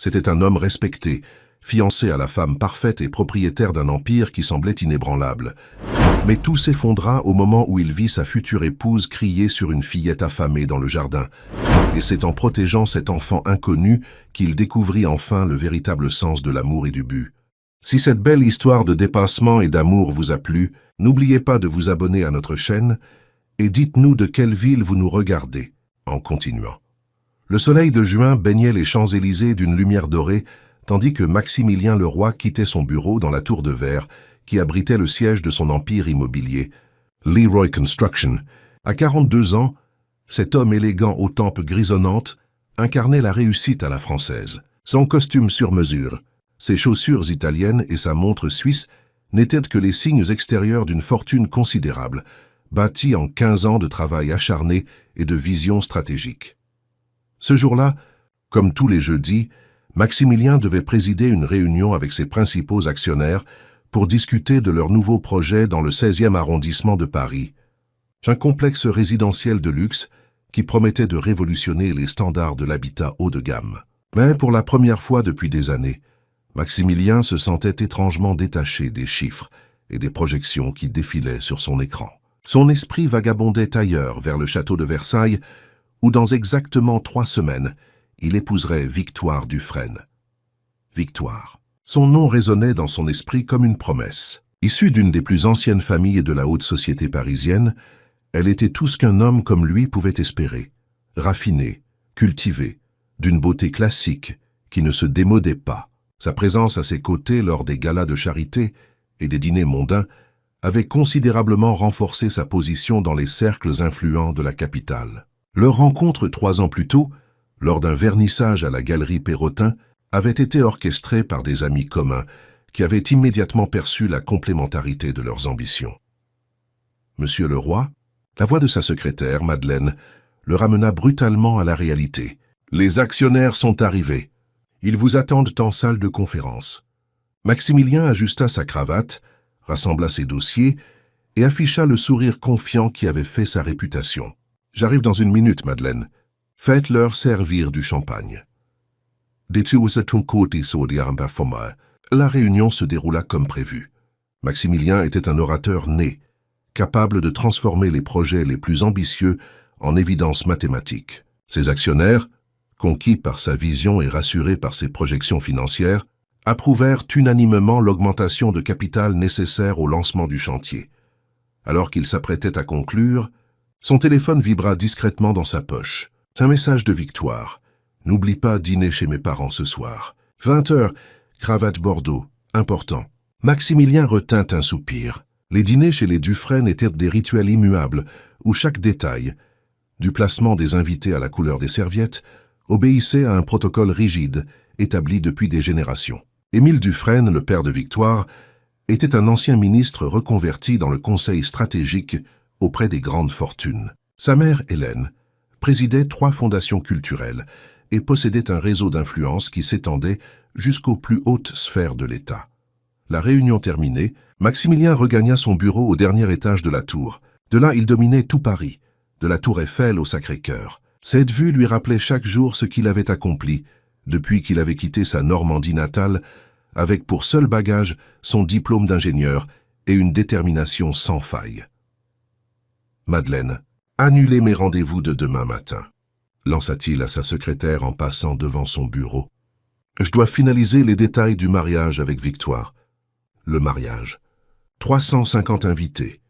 C'était un homme respecté, fiancé à la femme parfaite et propriétaire d'un empire qui semblait inébranlable. Mais tout s'effondra au moment où il vit sa future épouse crier sur une fillette affamée dans le jardin. Et c'est en protégeant cet enfant inconnu qu'il découvrit enfin le véritable sens de l'amour et du but. Si cette belle histoire de dépassement et d'amour vous a plu, n'oubliez pas de vous abonner à notre chaîne et dites-nous de quelle ville vous nous regardez en continuant. Le soleil de juin baignait les Champs-Élysées d'une lumière dorée, tandis que Maximilien le Roi quittait son bureau dans la tour de verre qui abritait le siège de son empire immobilier, Leroy Construction. À 42 ans, cet homme élégant aux tempes grisonnantes incarnait la réussite à la française. Son costume sur mesure, ses chaussures italiennes et sa montre suisse n'étaient que les signes extérieurs d'une fortune considérable, bâtie en 15 ans de travail acharné et de vision stratégique. Ce jour-là, comme tous les jeudis, Maximilien devait présider une réunion avec ses principaux actionnaires pour discuter de leurs nouveaux projets dans le 16e arrondissement de Paris, un complexe résidentiel de luxe qui promettait de révolutionner les standards de l'habitat haut de gamme. Mais pour la première fois depuis des années, Maximilien se sentait étrangement détaché des chiffres et des projections qui défilaient sur son écran. Son esprit vagabondait ailleurs, vers le château de Versailles, où dans exactement 3 semaines, il épouserait Victoire Dufresne. Victoire. Son nom résonnait dans son esprit comme une promesse. Issue d'une des plus anciennes familles de la haute société parisienne, elle était tout ce qu'un homme comme lui pouvait espérer. Raffinée, cultivée, d'une beauté classique qui ne se démodait pas. Sa présence à ses côtés lors des galas de charité et des dîners mondains avait considérablement renforcé sa position dans les cercles influents de la capitale. Leur rencontre 3 ans plus tôt, lors d'un vernissage à la galerie Perrotin, avait été orchestrée par des amis communs qui avaient immédiatement perçu la complémentarité de leurs ambitions. Monsieur le Roi, la voix de sa secrétaire, Madeleine, le ramena brutalement à la réalité. « Les actionnaires sont arrivés. Ils vous attendent en salle de conférence. » Maximilien ajusta sa cravate, rassembla ses dossiers et afficha le sourire confiant qui avait fait sa réputation. « J'arrive dans 1 minute, Madeleine. Faites-leur servir du champagne. » La réunion se déroula comme prévu. Maximilien était un orateur né, capable de transformer les projets les plus ambitieux en évidence mathématique. Ses actionnaires, conquis par sa vision et rassurés par ses projections financières, approuvèrent unanimement l'augmentation de capital nécessaire au lancement du chantier. Alors qu'il s'apprêtait à conclure, son téléphone vibra discrètement dans sa poche. Un message de Victoire. « N'oublie pas dîner chez mes parents ce soir. 20 heures, cravate bordeaux, important. » Maximilien retint un soupir. Les dîners chez les Dufresne étaient des rituels immuables où chaque détail, du placement des invités à la couleur des serviettes, obéissait à un protocole rigide établi depuis des générations. Émile Dufresne, le père de Victoire, était un ancien ministre reconverti dans le conseil stratégique auprès des grandes fortunes. Sa mère, Hélène, présidait 3 fondations culturelles et possédait un réseau d'influence qui s'étendait jusqu'aux plus hautes sphères de l'État. La réunion terminée, Maximilien regagna son bureau au dernier étage de la tour. De là, il dominait tout Paris, de la tour Eiffel au Sacré-Cœur. Cette vue lui rappelait chaque jour ce qu'il avait accompli, depuis qu'il avait quitté sa Normandie natale, avec pour seul bagage son diplôme d'ingénieur et une détermination sans faille. « Madeleine, annulez mes rendez-vous de demain matin, » lança-t-il à sa secrétaire en passant devant son bureau. « Je dois finaliser les détails du mariage avec Victoire. » Le mariage. 350 invités.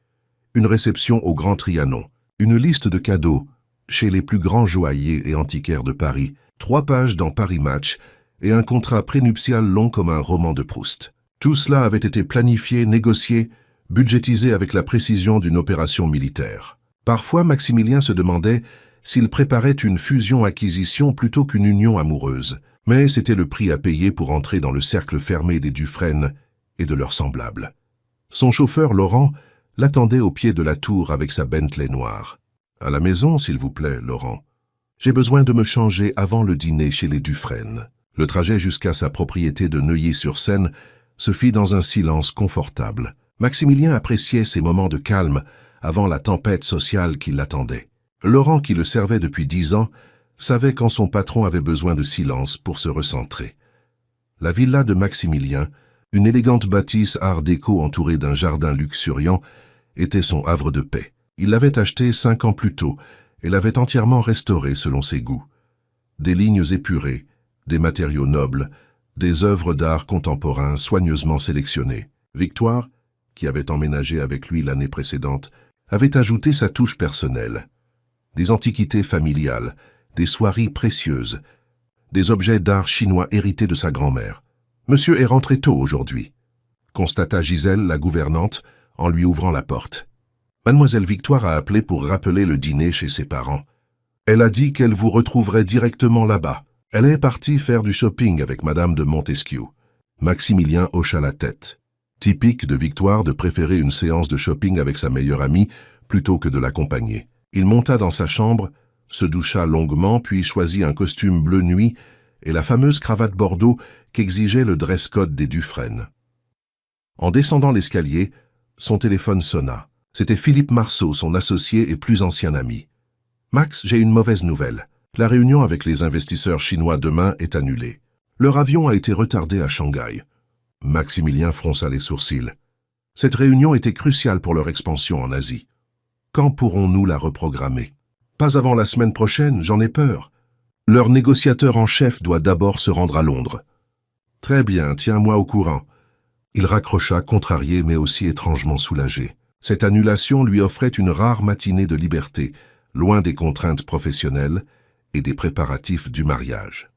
Une réception au Grand Trianon. Une liste de cadeaux chez les plus grands joailliers et antiquaires de Paris. 3 pages dans Paris Match et un contrat prénuptial long comme un roman de Proust. Tout cela avait été planifié, négocié, budgétisé avec la précision d'une opération militaire. Parfois, Maximilien se demandait s'il préparait une fusion-acquisition plutôt qu'une union amoureuse. Mais c'était le prix à payer pour entrer dans le cercle fermé des Dufresne et de leurs semblables. Son chauffeur, Laurent, l'attendait au pied de la tour avec sa Bentley noire. « À la maison, s'il vous plaît, Laurent. J'ai besoin de me changer avant le dîner chez les Dufresne. » Le trajet jusqu'à sa propriété de Neuilly-sur-Seine se fit dans un silence confortable. Maximilien appréciait ces moments de calme avant la tempête sociale qui l'attendait. Laurent, qui le servait depuis 10 ans, savait quand son patron avait besoin de silence pour se recentrer. La villa de Maximilien, une élégante bâtisse art déco entourée d'un jardin luxuriant, était son havre de paix. Il l'avait achetée 5 ans plus tôt et l'avait entièrement restaurée selon ses goûts. Des lignes épurées, des matériaux nobles, des œuvres d'art contemporain soigneusement sélectionnées. Victoire, qui avait emménagé avec lui l'année précédente, avait ajouté sa touche personnelle. Des antiquités familiales, des soieries précieuses, des objets d'art chinois hérités de sa grand-mère. « Monsieur est rentré tôt aujourd'hui », constata Gisèle, la gouvernante, en lui ouvrant la porte. Mademoiselle Victoire a appelé pour rappeler le dîner chez ses parents. Elle a dit qu'elle vous retrouverait directement là-bas. Elle est partie faire du shopping avec Madame de Montesquieu. Maximilien hocha la tête. Typique de Victoire de préférer une séance de shopping avec sa meilleure amie plutôt que de l'accompagner. Il monta dans sa chambre, se doucha longuement, puis choisit un costume bleu nuit et la fameuse cravate bordeaux qu'exigeait le dress code des Dufresne. En descendant l'escalier, son téléphone sonna. C'était Philippe Marceau, son associé et plus ancien ami. « Max, j'ai une mauvaise nouvelle. La réunion avec les investisseurs chinois demain est annulée. Leur avion a été retardé à Shanghai. » Maximilien fronça les sourcils. Cette réunion était cruciale pour leur expansion en Asie. Quand pourrons-nous la reprogrammer? Pas avant la semaine prochaine, j'en ai peur. Leur négociateur en chef doit d'abord se rendre à Londres. Très bien, tiens-moi au courant. Il raccrocha, contrarié mais aussi étrangement soulagé. Cette annulation lui offrait une rare matinée de liberté, loin des contraintes professionnelles et des préparatifs du mariage.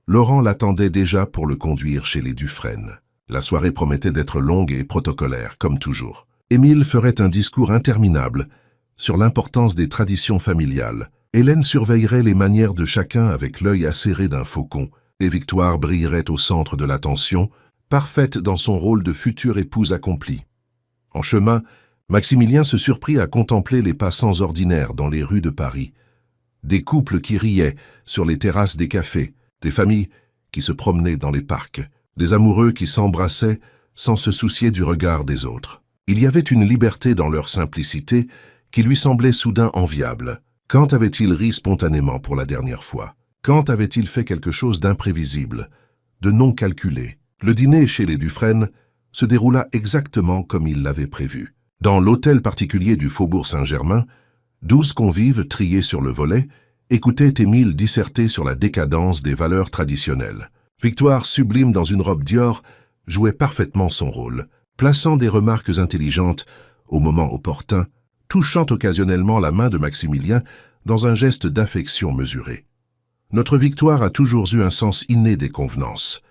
Laurent l'attendait déjà pour le conduire chez les Dufresne. La soirée promettait d'être longue et protocolaire, comme toujours. Émile ferait un discours interminable sur l'importance des traditions familiales. Hélène surveillerait les manières de chacun avec l'œil acéré d'un faucon, et Victoire brillerait au centre de l'attention, parfaite dans son rôle de future épouse accomplie. En chemin, Maximilien se surprit à contempler les passants ordinaires dans les rues de Paris. Des couples qui riaient sur les terrasses des cafés, des familles qui se promenaient dans les parcs, des amoureux qui s'embrassaient sans se soucier du regard des autres. Il y avait une liberté dans leur simplicité qui lui semblait soudain enviable. Quand avait-il ri spontanément pour la dernière fois? Quand avait-il fait quelque chose d'imprévisible, de non calculé? Le dîner chez les Dufresne se déroula exactement comme il l'avait prévu. Dans l'hôtel particulier du Faubourg Saint-Germain, 12 convives triés sur le volet écoutaient Émile disserter sur la décadence des valeurs traditionnelles. Victoire, sublime dans une robe Dior, jouait parfaitement son rôle, plaçant des remarques intelligentes au moment opportun, touchant occasionnellement la main de Maximilien dans un geste d'affection mesuré. « Notre Victoire a toujours eu un sens inné des convenances »,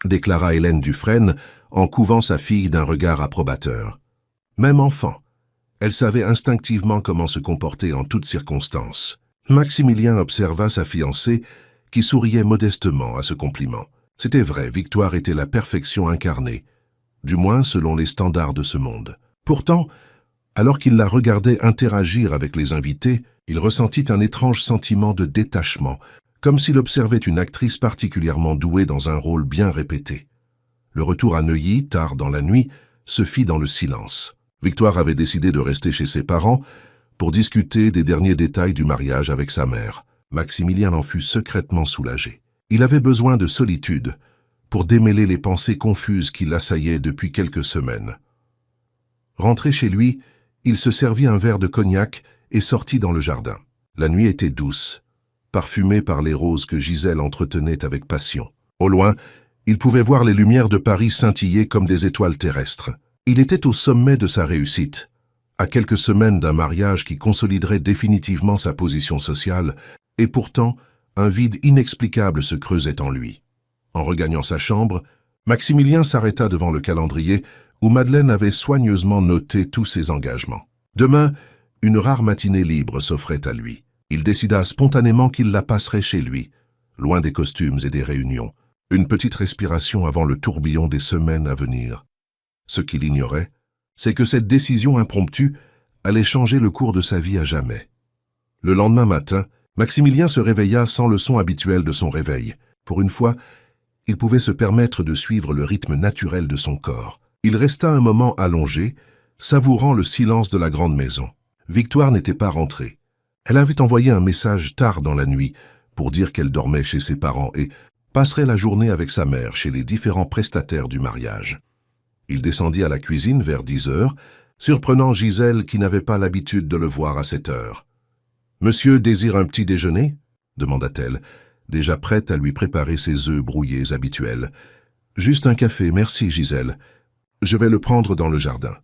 déclara Hélène Dufresne en couvant sa fille d'un regard approbateur. Même enfant, elle savait instinctivement comment se comporter en toutes circonstances. Maximilien observa sa fiancée qui souriait modestement à ce compliment. C'était vrai, Victoire était la perfection incarnée, du moins selon les standards de ce monde. Pourtant, alors qu'il la regardait interagir avec les invités, il ressentit un étrange sentiment de détachement, comme s'il observait une actrice particulièrement douée dans un rôle bien répété. Le retour à Neuilly, tard dans la nuit, se fit dans le silence. Victoire avait décidé de rester chez ses parents pour discuter des derniers détails du mariage avec sa mère. Maximilien en fut secrètement soulagé. Il avait besoin de solitude pour démêler les pensées confuses qui l'assaillaient depuis quelques semaines. Rentré chez lui, il se servit un verre de cognac et sortit dans le jardin. La nuit était douce, parfumée par les roses que Gisèle entretenait avec passion. Au loin, il pouvait voir les lumières de Paris scintiller comme des étoiles terrestres. Il était au sommet de sa réussite, à quelques semaines d'un mariage qui consoliderait définitivement sa position sociale, et pourtant, un vide inexplicable se creusait en lui. En regagnant sa chambre, Maximilien s'arrêta devant le calendrier où Madeleine avait soigneusement noté tous ses engagements. Demain, une rare matinée libre s'offrait à lui. Il décida spontanément qu'il la passerait chez lui, loin des costumes et des réunions. Une petite respiration avant le tourbillon des semaines à venir. Ce qu'il ignorait, c'est que cette décision impromptue allait changer le cours de sa vie à jamais. Le lendemain matin, Maximilien se réveilla sans le son habituel de son réveil. Pour une fois, il pouvait se permettre de suivre le rythme naturel de son corps. Il resta un moment allongé, savourant le silence de la grande maison. Victoire n'était pas rentrée. Elle avait envoyé un message tard dans la nuit pour dire qu'elle dormait chez ses parents et, passerait la journée avec sa mère chez les différents prestataires du mariage. Il descendit à la cuisine vers 10 heures, surprenant Gisèle qui n'avait pas l'habitude de le voir à cette heure. « Monsieur désire un petit déjeuner ?» demanda-t-elle, déjà prête à lui préparer ses œufs brouillés habituels. « Juste un café, merci Gisèle. Je vais le prendre dans le jardin. »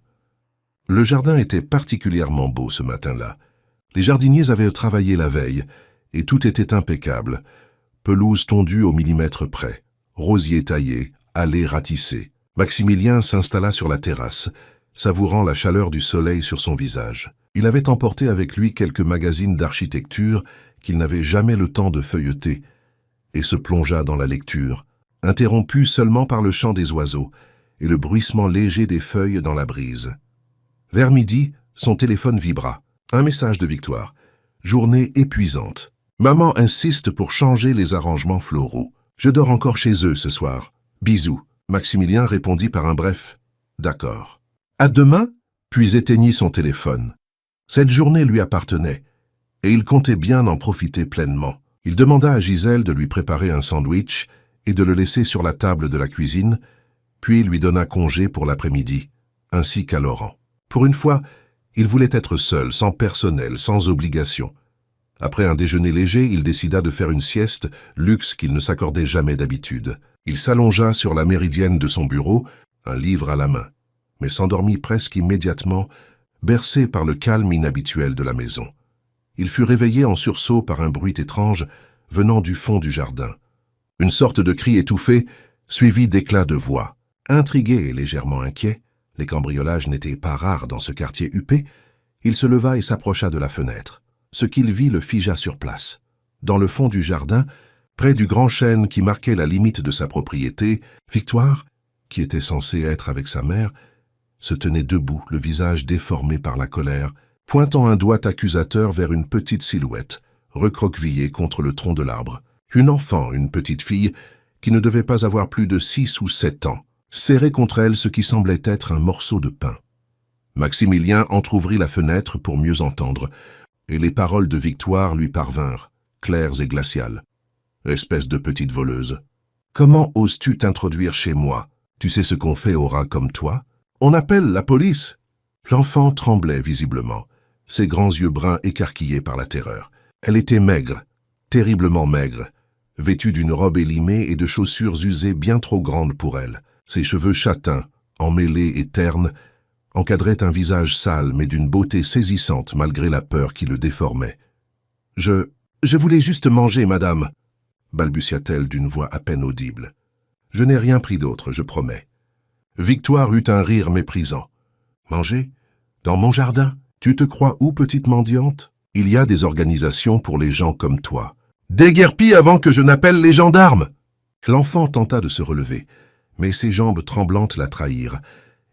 Le jardin était particulièrement beau ce matin-là. Les jardiniers avaient travaillé la veille, et tout était impeccable. Pelouse tondue au millimètre près, rosiers taillés, allées ratissées. Maximilien s'installa sur la terrasse, savourant la chaleur du soleil sur son visage. Il avait emporté avec lui quelques magazines d'architecture qu'il n'avait jamais le temps de feuilleter, et se plongea dans la lecture, interrompu seulement par le chant des oiseaux et le bruissement léger des feuilles dans la brise. Vers midi, son téléphone vibra. Un message de Victoire. Journée épuisante. Maman insiste pour changer les arrangements floraux. Je dors encore chez eux ce soir. Bisous. Maximilien répondit par un bref « D'accord ». À demain, puis éteignit son téléphone. Cette journée lui appartenait, et il comptait bien en profiter pleinement. Il demanda à Gisèle de lui préparer un sandwich et de le laisser sur la table de la cuisine, puis lui donna congé pour l'après-midi, ainsi qu'à Laurent. Pour une fois, il voulait être seul, sans personnel, sans obligation. Après un déjeuner léger, il décida de faire une sieste, luxe qu'il ne s'accordait jamais d'habitude. Il s'allongea sur la méridienne de son bureau, un livre à la main, mais s'endormit presque immédiatement, bercé par le calme inhabituel de la maison. Il fut réveillé en sursaut par un bruit étrange venant du fond du jardin. Une sorte de cri étouffé, suivi d'éclats de voix. Intrigué et légèrement inquiet, les cambriolages n'étaient pas rares dans ce quartier huppé, il se leva et s'approcha de la fenêtre. Ce qu'il vit le figea sur place. Dans le fond du jardin, près du grand chêne qui marquait la limite de sa propriété, Victoire, qui était censée être avec sa mère, se tenait debout, le visage déformé par la colère, pointant un doigt accusateur vers une petite silhouette, recroquevillée contre le tronc de l'arbre. Une enfant, une petite fille, qui ne devait pas avoir plus de 6 ou 7 ans, serrait contre elle ce qui semblait être un morceau de pain. Maximilien entr'ouvrit la fenêtre pour mieux entendre, et les paroles de Victoire lui parvinrent, claires et glaciales. « Espèce de petite voleuse. Comment oses-tu t'introduire chez moi? Tu sais ce qu'on fait aux rats comme toi? On appelle la police !» L'enfant tremblait visiblement, ses grands yeux bruns écarquillés par la terreur. Elle était maigre, terriblement maigre, vêtue d'une robe élimée et de chaussures usées bien trop grandes pour elle. Ses cheveux châtains, emmêlés et ternes, encadraient un visage sale mais d'une beauté saisissante malgré la peur qui le déformait. « Je voulais juste manger, madame !» balbutia-t-elle d'une voix à peine audible. « Je n'ai rien pris d'autre, je promets. » Victoire eut un rire méprisant. « Manger? Dans mon jardin? Tu te crois où, petite mendiante? Il y a des organisations pour les gens comme toi. Déguerpis avant que je n'appelle les gendarmes !» L'enfant tenta de se relever, mais ses jambes tremblantes la trahirent,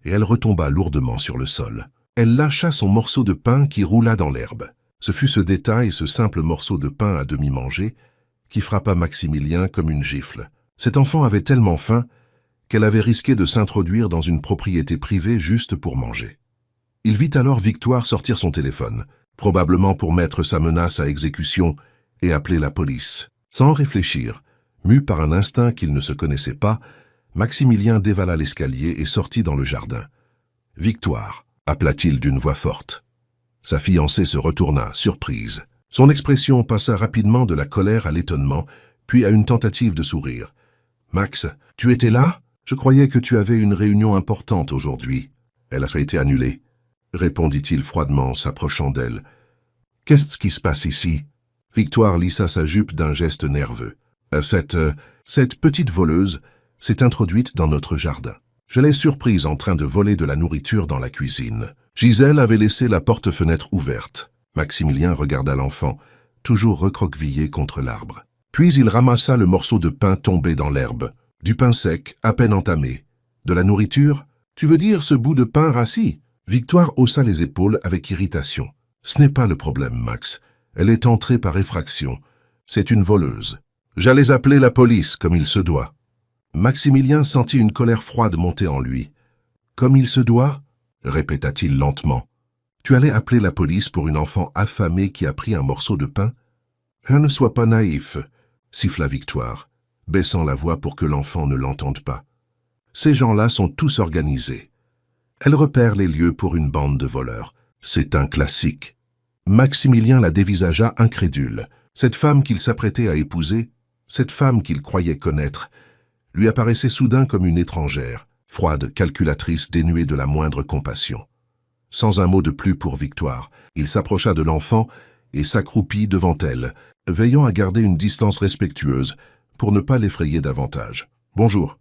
et elle retomba lourdement sur le sol. Elle lâcha son morceau de pain qui roula dans l'herbe. Ce fut ce détail, ce simple morceau de pain à demi mangé, qui frappa Maximilien comme une gifle. Cet enfant avait tellement faim qu'elle avait risqué de s'introduire dans une propriété privée juste pour manger. Il vit alors Victoire sortir son téléphone, probablement pour mettre sa menace à exécution et appeler la police. Sans réfléchir, mu par un instinct qu'il ne se connaissait pas, Maximilien dévala l'escalier et sortit dans le jardin. « Victoire !» appela-t-il d'une voix forte. Sa fiancée se retourna, surprise. Son expression passa rapidement de la colère à l'étonnement, puis à une tentative de sourire. « Max, tu étais là? Je croyais que tu avais une réunion importante aujourd'hui. » « Elle a été annulée, » répondit-il froidement, s'approchant d'elle. « Qu'est-ce qui se passe ici ?» Victoire lissa sa jupe d'un geste nerveux. « Cette petite voleuse s'est introduite dans notre jardin. Je l'ai surprise en train de voler de la nourriture dans la cuisine. Gisèle avait laissé la porte-fenêtre ouverte. » Maximilien regarda l'enfant, toujours recroquevillé contre l'arbre. Puis il ramassa le morceau de pain tombé dans l'herbe. Du pain sec, à peine entamé. « De la nourriture? Tu veux dire ce bout de pain rassis ?» Victoire haussa les épaules avec irritation. « Ce n'est pas le problème, Max. Elle est entrée par effraction. C'est une voleuse. J'allais appeler la police, comme il se doit. » Maximilien sentit une colère froide monter en lui. « Comme il se doit ?» répéta-t-il lentement. « Tu allais appeler la police pour une enfant affamée qui a pris un morceau de pain ? » « Ne sois pas naïf, » siffla Victoire. baissant la voix pour que l'enfant ne l'entende pas. Ces gens-là sont tous organisés. Elle repère les lieux pour une bande de voleurs. C'est un classique. Maximilien la dévisagea incrédule. Cette femme qu'il s'apprêtait à épouser, cette femme qu'il croyait connaître, lui apparaissait soudain comme une étrangère, froide, calculatrice, dénuée de la moindre compassion. Sans un mot de plus pour Victoire, il s'approcha de l'enfant et s'accroupit devant elle, veillant à garder une distance respectueuse pour ne pas l'effrayer davantage. « Bonjour »,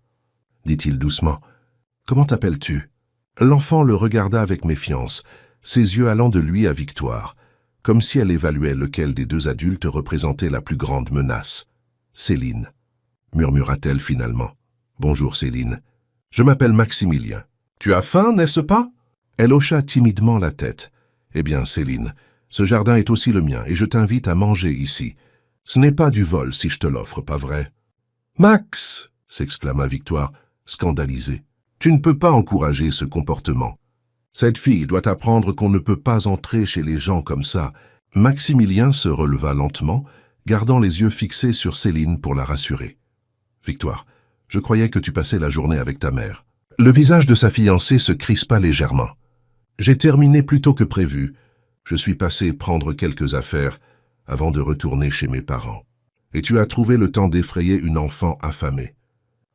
dit-il doucement. « Comment t'appelles-tu » L'enfant le regarda avec méfiance, ses yeux allant de lui à Victoire, comme si elle évaluait lequel des deux adultes représentait la plus grande menace. « Céline », murmura-t-elle finalement. « Bonjour Céline. Je m'appelle Maximilien. Tu as faim, n'est-ce pas ?» Elle hocha timidement la tête. « Eh bien, Céline, ce jardin est aussi le mien et je t'invite à manger ici. Ce n'est pas du vol si je te l'offre, pas vrai ?»« Max !» s'exclama Victoire, scandalisée. « Tu ne peux pas encourager ce comportement. Cette fille doit apprendre qu'on ne peut pas entrer chez les gens comme ça. » Maximilien se releva lentement, gardant les yeux fixés sur Céline pour la rassurer. « Victoire, je croyais que tu passais la journée avec ta mère. » Le visage de sa fiancée se crispa légèrement. « J'ai terminé plus tôt que prévu. Je suis passé prendre quelques affaires avant de retourner chez mes parents. Et tu as trouvé le temps d'effrayer une enfant affamée.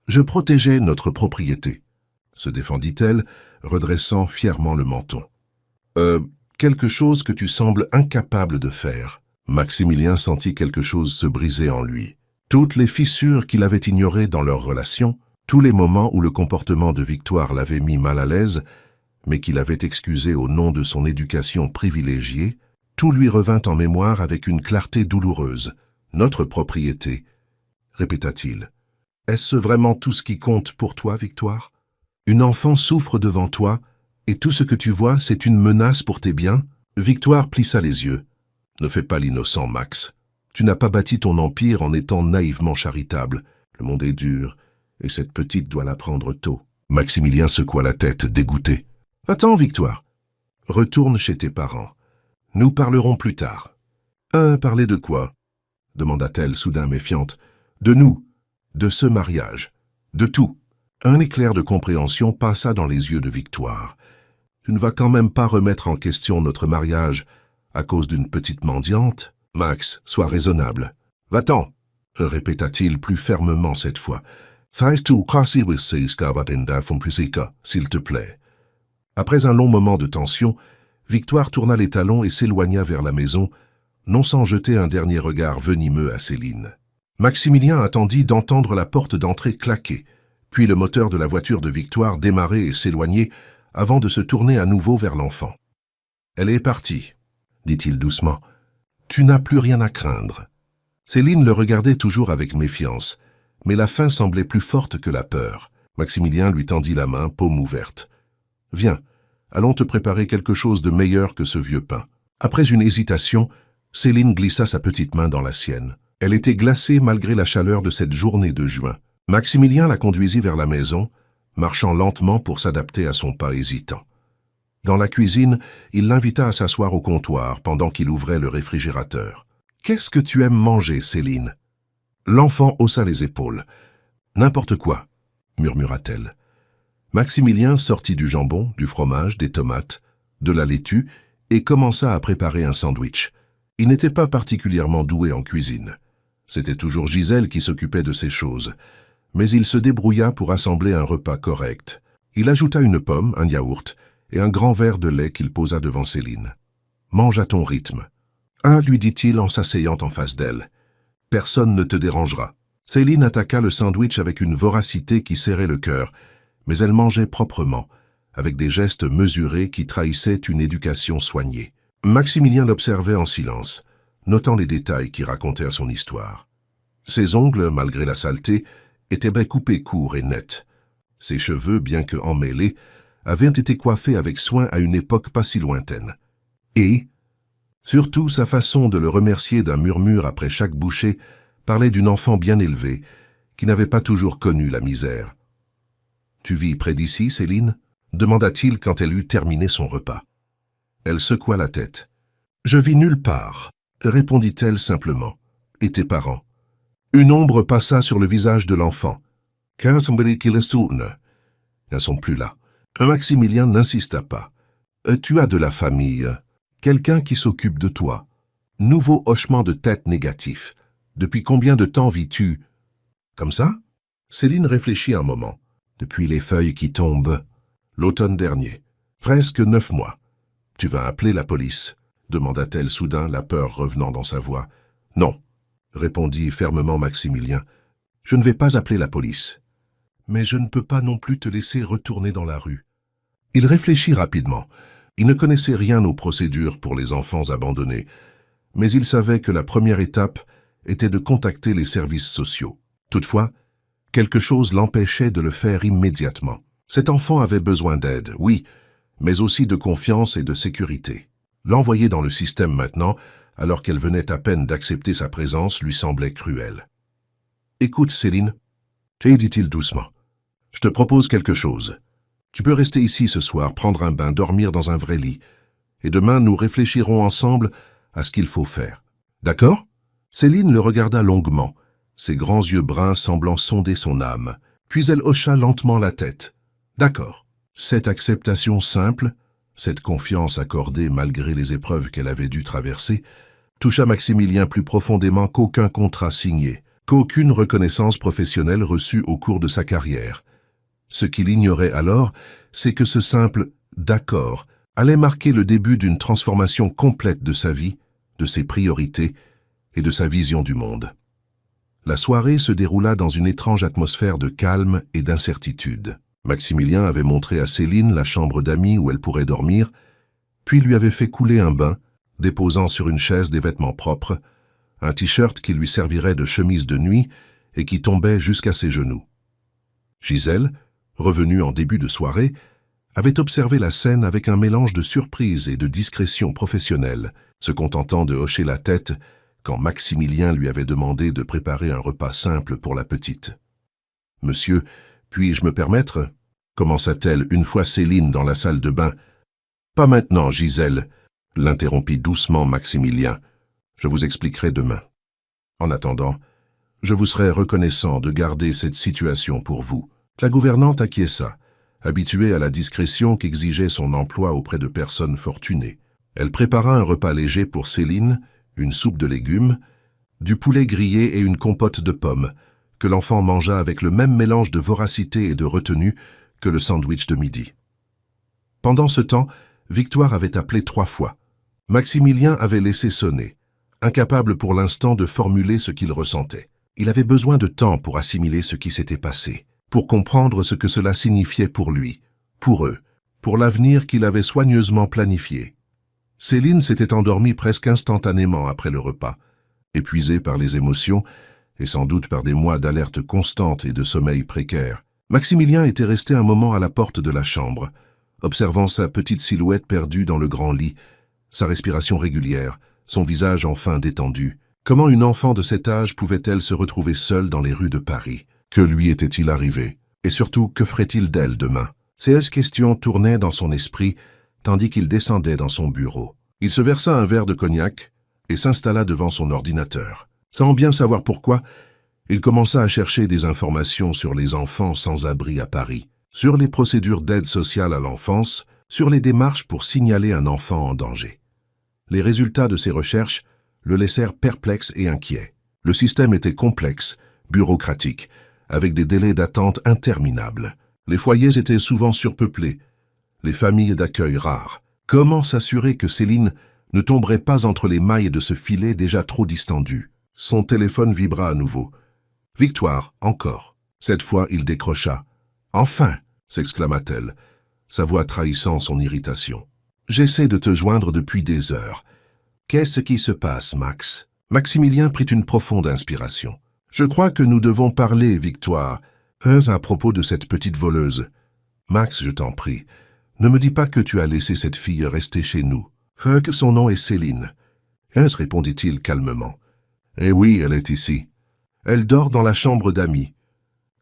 Je protégeais notre propriété, » se défendit-elle, redressant fièrement le menton. « Quelque chose que tu sembles incapable de faire. » Maximilien sentit quelque chose se briser en lui. Toutes les fissures qu'il avait ignorées dans leur relation, tous les moments où le comportement de Victoire l'avait mis mal à l'aise, mais qu'il avait excusé au nom de son éducation privilégiée, tout lui revint en mémoire avec une clarté douloureuse. « Notre propriété », répéta-t-il. « Est-ce vraiment tout ce qui compte pour toi, Victoire? Une enfant souffre devant toi, et tout ce que tu vois, c'est une menace pour tes biens ?» Victoire plissa les yeux. « Ne fais pas l'innocent, Max. Tu n'as pas bâti ton empire en étant naïvement charitable. Le monde est dur, et cette petite doit l'apprendre tôt. » Maximilien secoua la tête, dégoûté. « Va-t'en, Victoire. Retourne chez tes parents. Nous parlerons plus tard. »« Parler de quoi ?» demanda-t-elle soudain méfiante. « De nous, de ce mariage, de tout. » Un éclair de compréhension passa dans les yeux de Victoire. « Tu ne vas quand même pas remettre en question notre mariage à cause d'une petite mendiante ? Max, sois raisonnable. Va-t'en !» répéta-t-il plus fermement cette fois. « Fais-tu casser s'il te plaît. » Après un long moment de tension, Victoire tourna les talons et s'éloigna vers la maison, non sans jeter un dernier regard venimeux à Céline. Maximilien attendit d'entendre la porte d'entrée claquer, puis le moteur de la voiture de Victoire démarrer et s'éloigner avant de se tourner à nouveau vers l'enfant. « Elle est partie, » dit-il doucement. « Tu n'as plus rien à craindre. » Céline le regardait toujours avec méfiance, mais la faim semblait plus forte que la peur. Maximilien lui tendit la main, paume ouverte. « Viens, allons te préparer quelque chose de meilleur que ce vieux pain. » Après une hésitation, Céline glissa sa petite main dans la sienne. Elle était glacée malgré la chaleur de cette journée de juin. Maximilien la conduisit vers la maison, marchant lentement pour s'adapter à son pas hésitant. Dans la cuisine, il l'invita à s'asseoir au comptoir pendant qu'il ouvrait le réfrigérateur. « Qu'est-ce que tu aimes manger, Céline ?» L'enfant haussa les épaules. « N'importe quoi, » murmura-t-elle. Maximilien sortit du jambon, du fromage, des tomates, de la laitue et commença à préparer un sandwich. Il n'était pas particulièrement doué en cuisine. C'était toujours Gisèle qui s'occupait de ces choses. Mais il se débrouilla pour assembler un repas correct. Il ajouta une pomme, un yaourt et un grand verre de lait qu'il posa devant Céline. « Mange à ton rythme. »« Ah, lui dit-il en s'asseyant en face d'elle. « Personne ne te dérangera. » Céline attaqua le sandwich avec une voracité qui serrait le cœur, mais elle mangeait proprement, avec des gestes mesurés qui trahissaient une éducation soignée. Maximilien l'observait en silence, notant les détails qui racontèrent son histoire. Ses ongles, malgré la saleté, étaient bien coupés courts et nets. Ses cheveux, bien que emmêlés, avaient été coiffés avec soin à une époque pas si lointaine. Et, surtout, sa façon de le remercier d'un murmure après chaque bouchée parlait d'une enfant bien élevée, qui n'avait pas toujours connu la misère. « Tu vis près d'ici, Céline ?» demanda-t-il quand elle eut terminé son repas. Elle secoua la tête. « Je vis nulle part, » répondit-elle simplement. « Et tes parents ?»« Une ombre passa sur le visage de l'enfant. « Elles ne sont plus là. » Maximilien n'insista pas. « Tu as de la famille. Quelqu'un qui s'occupe de toi. » Nouveau hochement de tête négatif. « Depuis combien de temps vis-tu » « Comme ça ?» Céline réfléchit un moment. « Depuis les feuilles qui tombent. L'automne dernier. Presque 9 mois. »« Tu vas appeler la police ?» demanda-t-elle soudain, la peur revenant dans sa voix. « Non, » répondit fermement Maximilien. « Je ne vais pas appeler la police. Mais je ne peux pas non plus te laisser retourner dans la rue. » Il réfléchit rapidement. Il ne connaissait rien aux procédures pour les enfants abandonnés, mais il savait que la première étape était de contacter les services sociaux. Toutefois, quelque chose l'empêchait de le faire immédiatement. Cet enfant avait besoin d'aide, oui, mais aussi de confiance et de sécurité. L'envoyer dans le système maintenant, alors qu'elle venait à peine d'accepter sa présence, lui semblait cruel. « Écoute, Céline, » dit-il doucement, « je te propose quelque chose. Tu peux rester ici ce soir, prendre un bain, dormir dans un vrai lit, et demain nous réfléchirons ensemble à ce qu'il faut faire. D'accord ?» Céline le regarda longuement, ses grands yeux bruns semblant sonder son âme, puis elle hocha lentement la tête. « D'accord. » Cette acceptation simple, cette confiance accordée malgré les épreuves qu'elle avait dû traverser, toucha Maximilien plus profondément qu'aucun contrat signé, qu'aucune reconnaissance professionnelle reçue au cours de sa carrière. Ce qu'il ignorait alors, c'est que ce simple « d'accord » allait marquer le début d'une transformation complète de sa vie, de ses priorités et de sa vision du monde. La soirée se déroula dans une étrange atmosphère de calme et d'incertitude. Maximilien avait montré à Céline la chambre d'amis où elle pourrait dormir, puis lui avait fait couler un bain, déposant sur une chaise des vêtements propres, un t-shirt qui lui servirait de chemise de nuit et qui tombait jusqu'à ses genoux. Gisèle, revenue en début de soirée, avait observé la scène avec un mélange de surprise et de discrétion professionnelle, se contentant de hocher la tête quand Maximilien lui avait demandé de préparer un repas simple pour la petite. « Monsieur, puis-je me permettre ?» commença-t-elle une fois Céline dans la salle de bain. « Pas maintenant, Gisèle », l'interrompit doucement Maximilien. « Je vous expliquerai demain. En attendant, je vous serais reconnaissant de garder cette situation pour vous. » La gouvernante acquiesça, habituée à la discrétion qu'exigeait son emploi auprès de personnes fortunées. Elle prépara un repas léger pour Céline, une soupe de légumes, du poulet grillé et une compote de pommes, que l'enfant mangea avec le même mélange de voracité et de retenue que le sandwich de midi. Pendant ce temps, Victoire avait appelé 3 fois. Maximilien avait laissé sonner, incapable pour l'instant de formuler ce qu'il ressentait. Il avait besoin de temps pour assimiler ce qui s'était passé, pour comprendre ce que cela signifiait pour lui, pour eux, pour l'avenir qu'il avait soigneusement planifié. Céline s'était endormie presque instantanément après le repas, épuisée par les émotions et sans doute par des mois d'alerte constante et de sommeil précaire. Maximilien était resté un moment à la porte de la chambre, observant sa petite silhouette perdue dans le grand lit, sa respiration régulière, son visage enfin détendu. Comment une enfant de cet âge pouvait-elle se retrouver seule dans les rues de Paris? Que lui était-il arrivé? Et surtout, que ferait-il d'elle demain? Ces questions tournaient dans son esprit, tandis qu'il descendait dans son bureau. Il se versa un verre de cognac et s'installa devant son ordinateur. Sans bien savoir pourquoi, il commença à chercher des informations sur les enfants sans abri à Paris, sur les procédures d'aide sociale à l'enfance, sur les démarches pour signaler un enfant en danger. Les résultats de ses recherches le laissèrent perplexe et inquiet. Le système était complexe, bureaucratique, avec des délais d'attente interminables. Les foyers étaient souvent surpeuplés, les familles d'accueil rares. Comment s'assurer que Céline ne tomberait pas entre les mailles de ce filet déjà trop distendu? Son téléphone vibra à nouveau. « Victoire, encore. » Cette fois, il décrocha. « Enfin !» s'exclama-t-elle, sa voix trahissant son irritation. « J'essaie de te joindre depuis des heures. Qu'est-ce qui se passe, Max ?» Maximilien prit une profonde inspiration. « Je crois que nous devons parler, Victoire, à propos de cette petite voleuse. Max, je t'en prie, ne me dis pas que tu as laissé cette fille rester chez nous. Que son nom est Céline. » répondit-il calmement. « Eh oui, elle est ici. Elle dort dans la chambre d'amis. »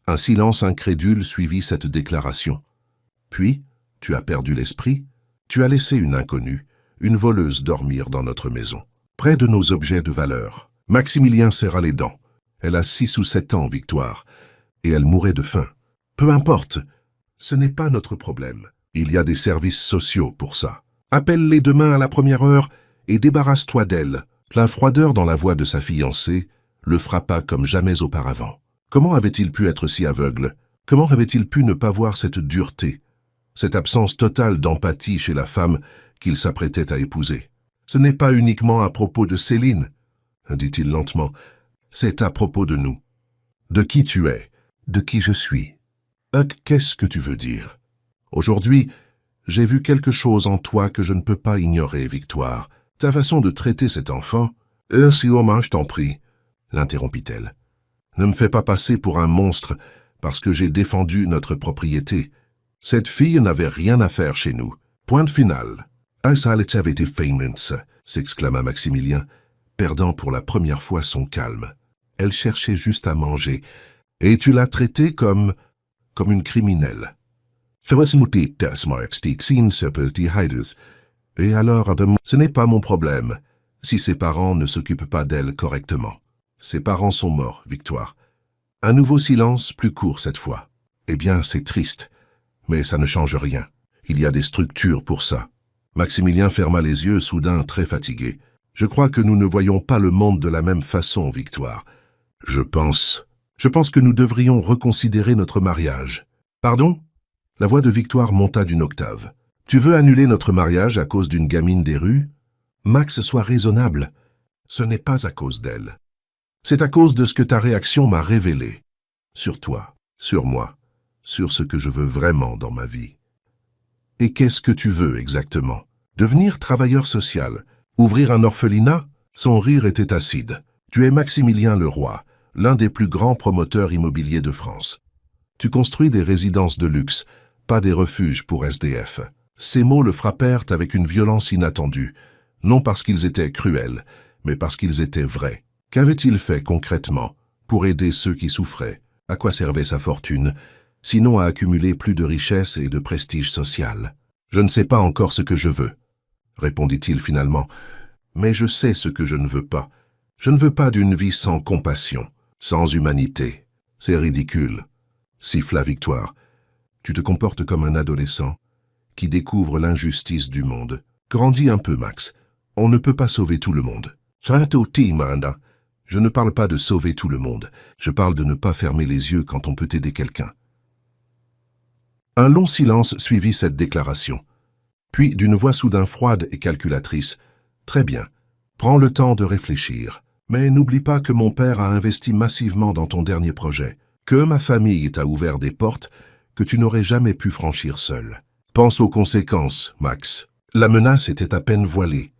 Un silence incrédule suivit cette déclaration. « Puis, tu as perdu l'esprit, tu as laissé une inconnue, une voleuse dormir dans notre maison, près de nos objets de valeur. » Maximilien serra les dents. Elle a 6 ou 7 ans, Victoire, et elle mourait de faim. Peu importe, ce n'est pas notre problème. Il y a des services sociaux pour ça. Appelle-les demain à la première heure et débarrasse-toi d'elle. La froideur dans la voix de sa fiancée le frappa comme jamais auparavant. Comment avait-il pu être si aveugle? Comment avait-il pu ne pas voir cette dureté, cette absence totale d'empathie chez la femme qu'il s'apprêtait à épouser? Ce n'est pas uniquement à propos de Céline, dit-il lentement. C'est à propos de nous. De qui tu es, de qui je suis. Qu'est-ce que tu veux dire? Aujourd'hui, j'ai vu quelque chose en toi que je ne peux pas ignorer, Victoire. Ta façon de traiter cet enfant... Si, Oma, je t'en prie, l'interrompit-elle. Ne me fais pas passer pour un monstre parce que j'ai défendu notre propriété. Cette fille n'avait rien à faire chez nous. Point final. S'exclama Maximilien, perdant pour la première fois son calme. Elle cherchait juste à manger. Et tu l'as traitée comme une criminelle. Et alors, ce n'est pas mon problème si ses parents ne s'occupent pas d'elle correctement. Ses parents sont morts, Victoire. Un nouveau silence, plus court cette fois. Eh bien, c'est triste, mais ça ne change rien. Il y a des structures pour ça. Maximilien ferma les yeux, soudain très fatigué. Je crois que nous ne voyons pas le monde de la même façon, Victoire. Je pense que nous devrions reconsidérer notre mariage. Pardon? La voix de Victoire monta d'une octave. Tu veux annuler notre mariage à cause d'une gamine des rues? Max, sois raisonnable. Ce n'est pas à cause d'elle. C'est à cause de ce que ta réaction m'a révélé. Sur toi, sur moi, sur ce que je veux vraiment dans ma vie. Et qu'est-ce que tu veux exactement? Devenir travailleur social? Ouvrir un orphelinat? Son rire était acide. Tu es Maximilien Leroy, l'un des plus grands promoteurs immobiliers de France. Tu construis des résidences de luxe, pas des refuges pour SDF. Ces mots le frappèrent avec une violence inattendue, non parce qu'ils étaient cruels, mais parce qu'ils étaient vrais. Qu'avait-il fait concrètement pour aider ceux qui souffraient? À quoi servait sa fortune, sinon à accumuler plus de richesse et de prestige social? Je ne sais pas encore ce que je veux, répondit-il finalement, mais je sais ce que je ne veux pas. Je ne veux pas d'une vie sans compassion, sans humanité. C'est ridicule, siffla Victoire. Tu te comportes comme un adolescent qui découvre l'injustice du monde. Grandis un peu, Max. On ne peut pas sauver tout le monde. Je ne parle pas de sauver tout le monde. Je parle de ne pas fermer les yeux quand on peut aider quelqu'un. Un long silence suivit cette déclaration. Puis, d'une voix soudain froide et calculatrice, « Très bien, prends le temps de réfléchir. Mais n'oublie pas que mon père a investi massivement dans ton dernier projet, que ma famille t'a ouvert des portes que tu n'aurais jamais pu franchir seul. Pense aux conséquences, Max. » La menace était à peine voilée.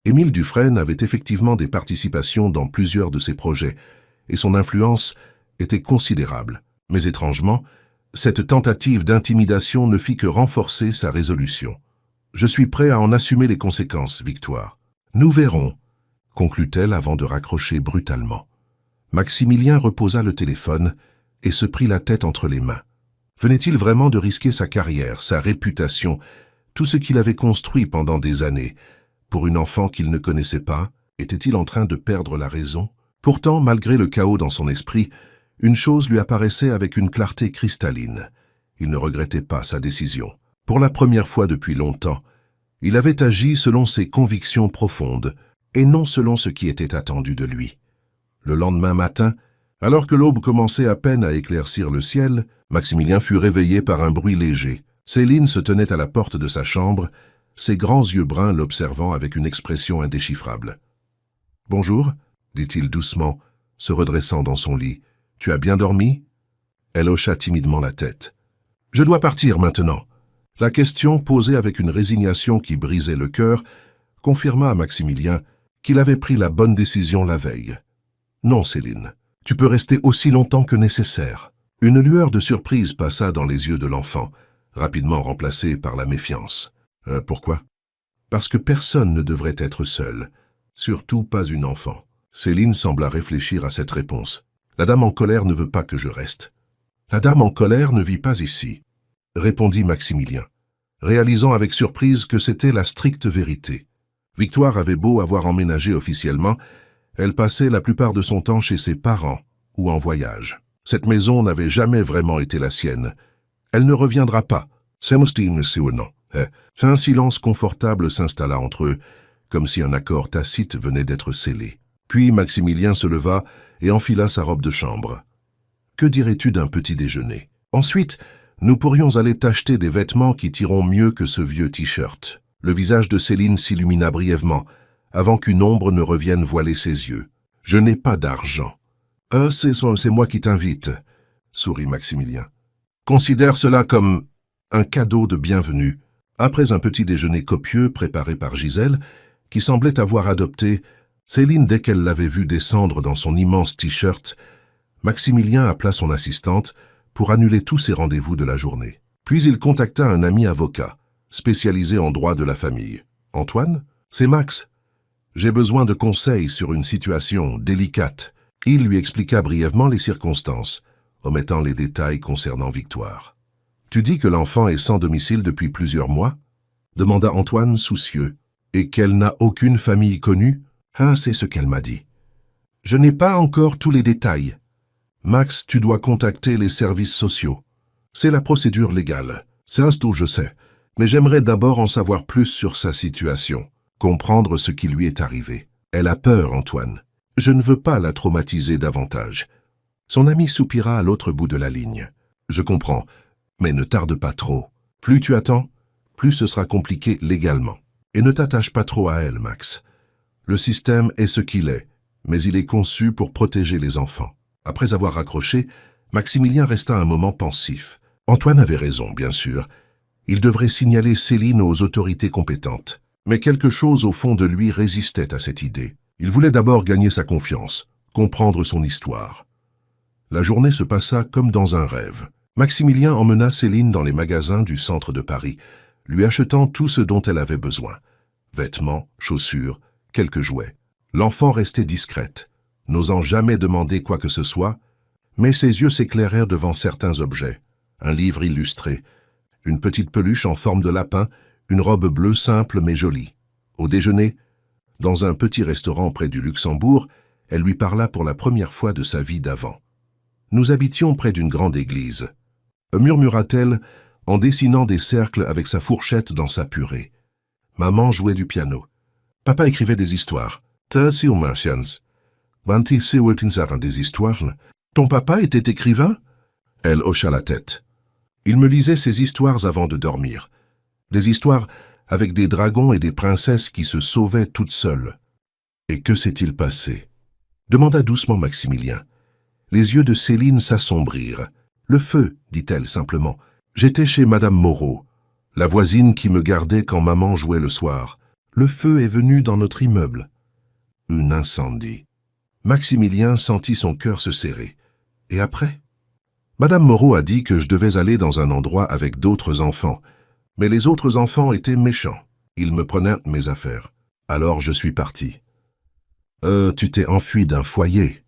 Émile Dufresne avait effectivement des participations dans plusieurs de ses projets, et son influence était considérable. Mais étrangement, cette tentative d'intimidation ne fit que renforcer sa résolution. « Je suis prêt à en assumer les conséquences, Victoire. Nous verrons, » conclut-elle avant de raccrocher brutalement. Maximilien reposa le téléphone et se prit la tête entre les mains. Venait-il vraiment de risquer sa carrière, sa réputation, tout ce qu'il avait construit pendant des années? Pour une enfant qu'il ne connaissait pas, était-il en train de perdre la raison? Pourtant, malgré le chaos dans son esprit, une chose lui apparaissait avec une clarté cristalline. Il ne regrettait pas sa décision. Pour la première fois depuis longtemps, il avait agi selon ses convictions profondes et non selon ce qui était attendu de lui. Le lendemain matin, alors que l'aube commençait à peine à éclaircir le ciel, Maximilien fut réveillé par un bruit léger. Céline se tenait à la porte de sa chambre, ses grands yeux bruns l'observant avec une expression indéchiffrable. « Bonjour, » dit-il doucement, se redressant dans son lit. « Tu as bien dormi ?» Elle hocha timidement la tête. « Je dois partir maintenant. » La question, posée avec une résignation qui brisait le cœur, confirma à Maximilien qu'il avait pris la bonne décision la veille. « Non, Céline, tu peux rester aussi longtemps que nécessaire. » Une lueur de surprise passa dans les yeux de l'enfant, rapidement remplacée par la méfiance. Pourquoi? Parce que personne ne devrait être seul, surtout pas une enfant. Céline sembla réfléchir à cette réponse. La dame en colère ne veut pas que je reste. La dame en colère ne vit pas ici, répondit Maximilien, réalisant avec surprise que c'était la stricte vérité. Victoire avait beau avoir emménagé officiellement, elle passait la plupart de son temps chez ses parents, ou en voyage. Cette maison n'avait jamais vraiment été la sienne. Elle ne reviendra pas. Un silence confortable s'installa entre eux, comme si un accord tacite venait d'être scellé. Puis Maximilien se leva et enfila sa robe de chambre. « Que dirais-tu d'un petit déjeuner? Ensuite, nous pourrions aller t'acheter des vêtements qui t'iront mieux que ce vieux t-shirt. » Le visage de Céline s'illumina brièvement, avant qu'une ombre ne revienne voiler ses yeux. « Je n'ai pas d'argent. »« c'est moi qui t'invite, » sourit Maximilien. « Considère cela comme un cadeau de bienvenue. » Après un petit déjeuner copieux préparé par Gisèle, qui semblait avoir adopté, Céline, dès qu'elle l'avait vu descendre dans son immense t-shirt, Maximilien appela son assistante pour annuler tous ses rendez-vous de la journée. Puis il contacta un ami avocat, spécialisé en droit de la famille. « Antoine, c'est Max. J'ai besoin de conseils sur une situation délicate. » Il lui expliqua brièvement les circonstances, omettant les détails concernant Victoire. « Tu dis que l'enfant est sans domicile depuis plusieurs mois ?» demanda Antoine soucieux. « Et qu'elle n'a aucune famille connue ?»« Ah, c'est ce qu'elle m'a dit. Je n'ai pas encore tous les détails. Max, tu dois contacter les services sociaux. C'est la procédure légale. C'est tout, je sais. Mais j'aimerais d'abord en savoir plus sur sa situation, comprendre ce qui lui est arrivé. Elle a peur, Antoine. Je ne veux pas la traumatiser davantage. » Son ami soupira à l'autre bout de la ligne. « Je comprends, mais ne tarde pas trop. Plus tu attends, plus ce sera compliqué légalement. Et ne t'attache pas trop à elle, Max. Le système est ce qu'il est, mais il est conçu pour protéger les enfants. » Après avoir raccroché, Maximilien resta un moment pensif. Antoine avait raison, bien sûr. Il devrait signaler Céline aux autorités compétentes. Mais quelque chose au fond de lui résistait à cette idée. Il voulait d'abord gagner sa confiance, comprendre son histoire. La journée se passa comme dans un rêve. Maximilien emmena Céline dans les magasins du centre de Paris, lui achetant tout ce dont elle avait besoin. Vêtements, chaussures, quelques jouets. L'enfant restait discrète, n'osant jamais demander quoi que ce soit, mais ses yeux s'éclairèrent devant certains objets. Un livre illustré, une petite peluche en forme de lapin, une robe bleue simple mais jolie. Au déjeuner, dans un petit restaurant près du Luxembourg, elle lui parla pour la première fois de sa vie d'avant. « Nous habitions près d'une grande église. » murmura-t-elle en dessinant des cercles avec sa fourchette dans sa purée. Maman jouait du piano. Papa écrivait des histoires. « Des histoires. Ton papa était écrivain ?» Elle hocha la tête. Il me lisait ses histoires avant de dormir. Des histoires avec des dragons et des princesses qui se sauvaient toutes seules. « Et que s'est-il passé ?» demanda doucement Maximilien. Les yeux de Céline s'assombrirent. « Le feu, dit-elle simplement. J'étais chez Madame Moreau, la voisine qui me gardait quand maman jouait le soir. Le feu est venu dans notre immeuble. » Un incendie. Maximilien sentit son cœur se serrer. Et après? Madame Moreau a dit que je devais aller dans un endroit avec d'autres enfants. Mais les autres enfants étaient méchants. Ils me prenaient mes affaires. Alors je suis parti. Tu t'es enfui d'un foyer.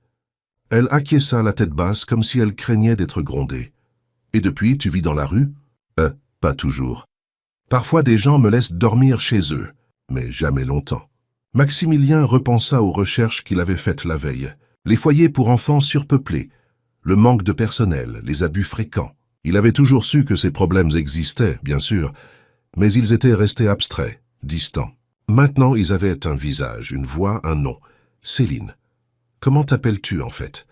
Elle acquiesça la tête basse comme si elle craignait d'être grondée. Et depuis, tu vis dans la rue? Pas toujours. Parfois des gens me laissent dormir chez eux, mais jamais longtemps. Maximilien repensa aux recherches qu'il avait faites la veille. Les foyers pour enfants surpeuplés, le manque de personnel, les abus fréquents. Il avait toujours su que ces problèmes existaient, bien sûr, mais ils étaient restés abstraits, distants. Maintenant, ils avaient un visage, une voix, un nom. Céline. « Comment t'appelles-tu, en fait ?»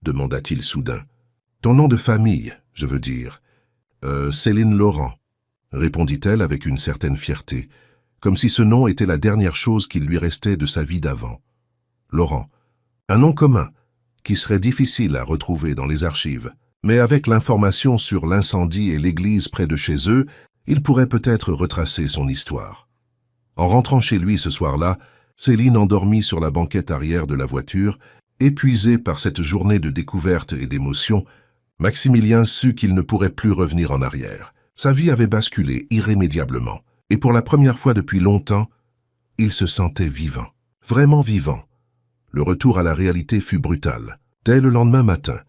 demanda-t-il soudain. « Ton nom de famille, je veux dire. »« Céline Laurent, » répondit-elle avec une certaine fierté, comme si ce nom était la dernière chose qu'il lui restait de sa vie d'avant. Laurent. Un nom commun, qui serait difficile à retrouver dans les archives. Mais avec l'information sur l'incendie et l'église près de chez eux, il pourrait peut-être retracer son histoire. En rentrant chez lui ce soir-là, Céline endormit sur la banquette arrière de la voiture. Épuisé par cette journée de découverte et d'émotion, Maximilien sut qu'il ne pourrait plus revenir en arrière. Sa vie avait basculé irrémédiablement, et pour la première fois depuis longtemps, il se sentait vivant, vraiment vivant. Le retour à la réalité fut brutal. Dès le lendemain matin,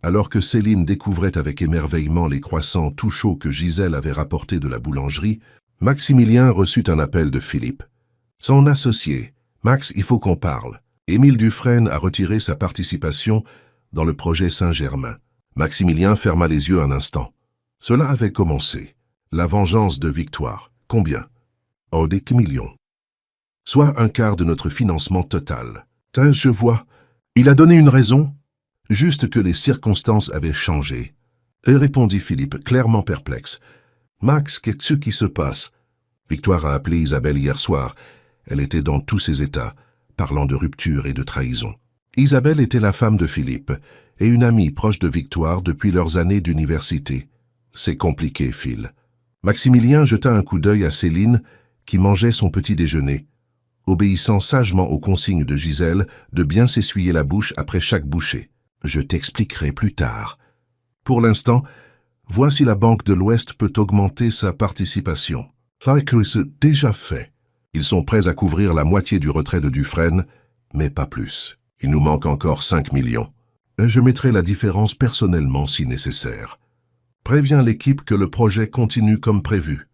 alors que Céline découvrait avec émerveillement les croissants tout chauds que Gisèle avait rapportés de la boulangerie, Maximilien reçut un appel de Philippe. Son associé. « Max, il faut qu'on parle. » Émile Dufresne a retiré sa participation dans le projet Saint-Germain. Maximilien ferma les yeux un instant. Cela avait commencé. La vengeance de Victoire. Combien? Oh, des millions. Soit un quart de notre financement total. Je vois. Il a donné une raison? Juste que les circonstances avaient changé. Répondit Philippe, clairement perplexe. Max, qu'est-ce qui se passe? Victoire a appelé Isabelle hier soir. Elle était dans tous ses états, parlant de rupture et de trahison. Isabelle était la femme de Philippe et une amie proche de Victoire depuis leurs années d'université. C'est compliqué, Phil. Maximilien jeta un coup d'œil à Céline, qui mangeait son petit déjeuner, obéissant sagement aux consignes de Gisèle de bien s'essuyer la bouche après chaque bouchée. Je t'expliquerai plus tard. Pour l'instant, voici la Banque de l'Ouest peut augmenter sa participation. C'est déjà fait. Ils sont prêts à couvrir la moitié du retrait de Dufresne, mais pas plus. Il nous manque encore 5 millions. Je mettrai la différence personnellement si nécessaire. Préviens l'équipe que le projet continue comme prévu.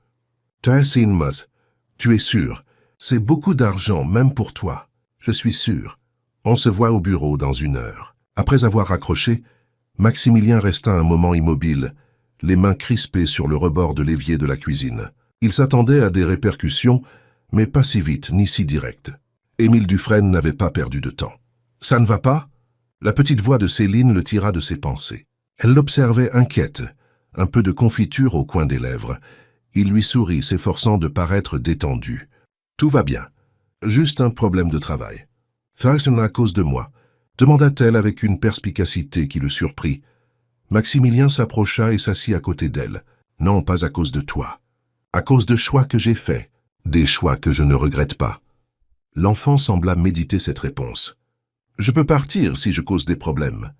Tu es sûr? C'est beaucoup d'argent, même pour toi. Je suis sûr. On se voit au bureau dans 1 heure. Après avoir raccroché, Maximilien resta un moment immobile, les mains crispées sur le rebord de l'évier de la cuisine. Il s'attendait à des répercussions, mais pas si vite ni si directes. Émile Dufresne n'avait pas perdu de temps. « Ça ne va pas ?» La petite voix de Céline le tira de ses pensées. Elle l'observait inquiète, un peu de confiture au coin des lèvres. Il lui sourit, s'efforçant de paraître détendu. « Tout va bien. Juste un problème de travail. »« C'est à cause de moi ?» demanda-t-elle avec une perspicacité qui le surprit. Maximilien s'approcha et s'assit à côté d'elle. « Non, pas à cause de toi. À cause de choix que j'ai faits. Des choix que je ne regrette pas. » L'enfant sembla méditer cette réponse. « Je peux partir si je cause des problèmes. »«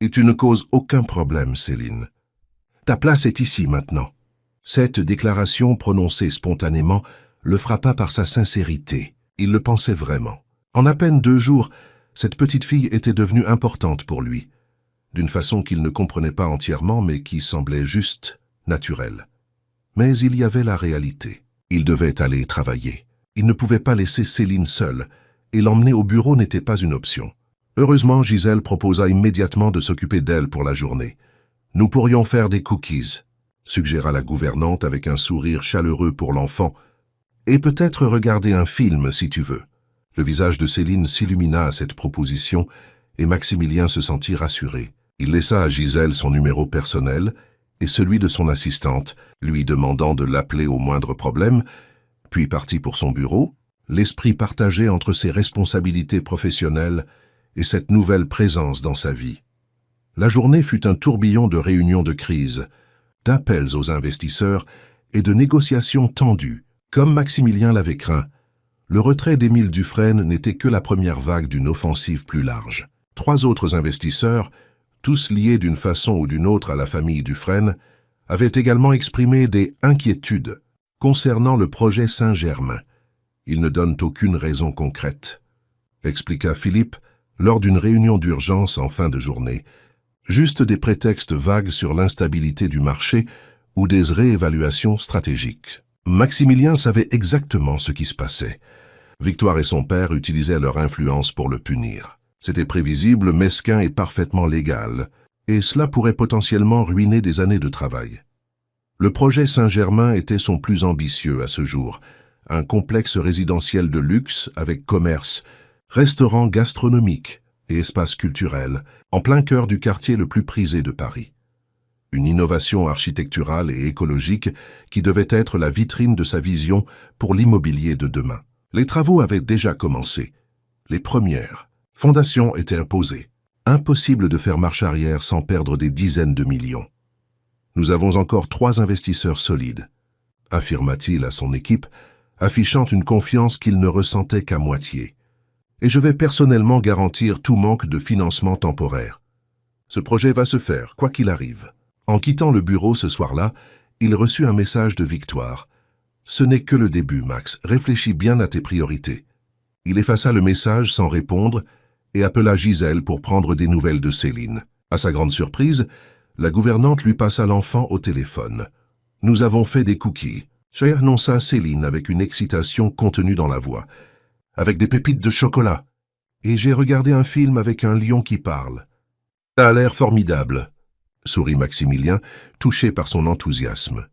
Et tu ne causes aucun problème, Céline. Ta place est ici maintenant. » Cette déclaration prononcée spontanément le frappa par sa sincérité. Il le pensait vraiment. En à peine 2 jours, cette petite fille était devenue importante pour lui, d'une façon qu'il ne comprenait pas entièrement mais qui semblait juste, naturelle. Mais il y avait la réalité. Il devait aller travailler. Il ne pouvait pas laisser Céline seule, et l'emmener au bureau n'était pas une option. Heureusement, Gisèle proposa immédiatement de s'occuper d'elle pour la journée. « Nous pourrions faire des cookies », suggéra la gouvernante avec un sourire chaleureux pour l'enfant, « et peut-être regarder un film si tu veux. » Le visage de Céline s'illumina à cette proposition, et Maximilien se sentit rassuré. Il laissa à Gisèle son numéro personnel et celui de son assistante, lui demandant de l'appeler au moindre problème, puis partit pour son bureau, l'esprit partagé entre ses responsabilités professionnelles et cette nouvelle présence dans sa vie. La journée fut un tourbillon de réunions de crise, d'appels aux investisseurs et de négociations tendues. Comme Maximilien l'avait craint, le retrait d'Émile Dufresne n'était que la première vague d'une offensive plus large. 3 autres investisseurs, tous liés d'une façon ou d'une autre à la famille Dufresne, avaient également exprimé des inquiétudes concernant le projet Saint-Germain. Ils ne donnent aucune raison concrète, expliqua Philippe lors d'une réunion d'urgence en fin de journée. Juste des prétextes vagues sur l'instabilité du marché ou des réévaluations stratégiques. Maximilien savait exactement ce qui se passait. Victoire et son père utilisaient leur influence pour le punir. C'était prévisible, mesquin et parfaitement légal, et cela pourrait potentiellement ruiner des années de travail. Le projet Saint-Germain était son plus ambitieux à ce jour, un complexe résidentiel de luxe avec commerce, restaurant gastronomique et espace culturel, en plein cœur du quartier le plus prisé de Paris. Une innovation architecturale et écologique qui devait être la vitrine de sa vision pour l'immobilier de demain. Les travaux avaient déjà commencé. Les premières fondations étaient posées. Impossible de faire marche arrière sans perdre des dizaines de millions. Nous avons encore 3 investisseurs solides, affirma-t-il à son équipe, affichant une confiance qu'il ne ressentait qu'à moitié. Et je vais personnellement garantir tout manque de financement temporaire. Ce projet va se faire, quoi qu'il arrive. En quittant le bureau ce soir-là, il reçut un message de Victoire. « Ce n'est que le début, Max. Réfléchis bien à tes priorités. » Il effaça le message sans répondre et appela Gisèle pour prendre des nouvelles de Céline. À sa grande surprise, la gouvernante lui passa l'enfant au téléphone. « Nous avons fait des cookies », annonça Céline avec une excitation contenue dans la voix. « Avec des pépites de chocolat. Et j'ai regardé un film avec un lion qui parle. » Ça a l'air formidable, sourit Maximilien, touché par son enthousiasme.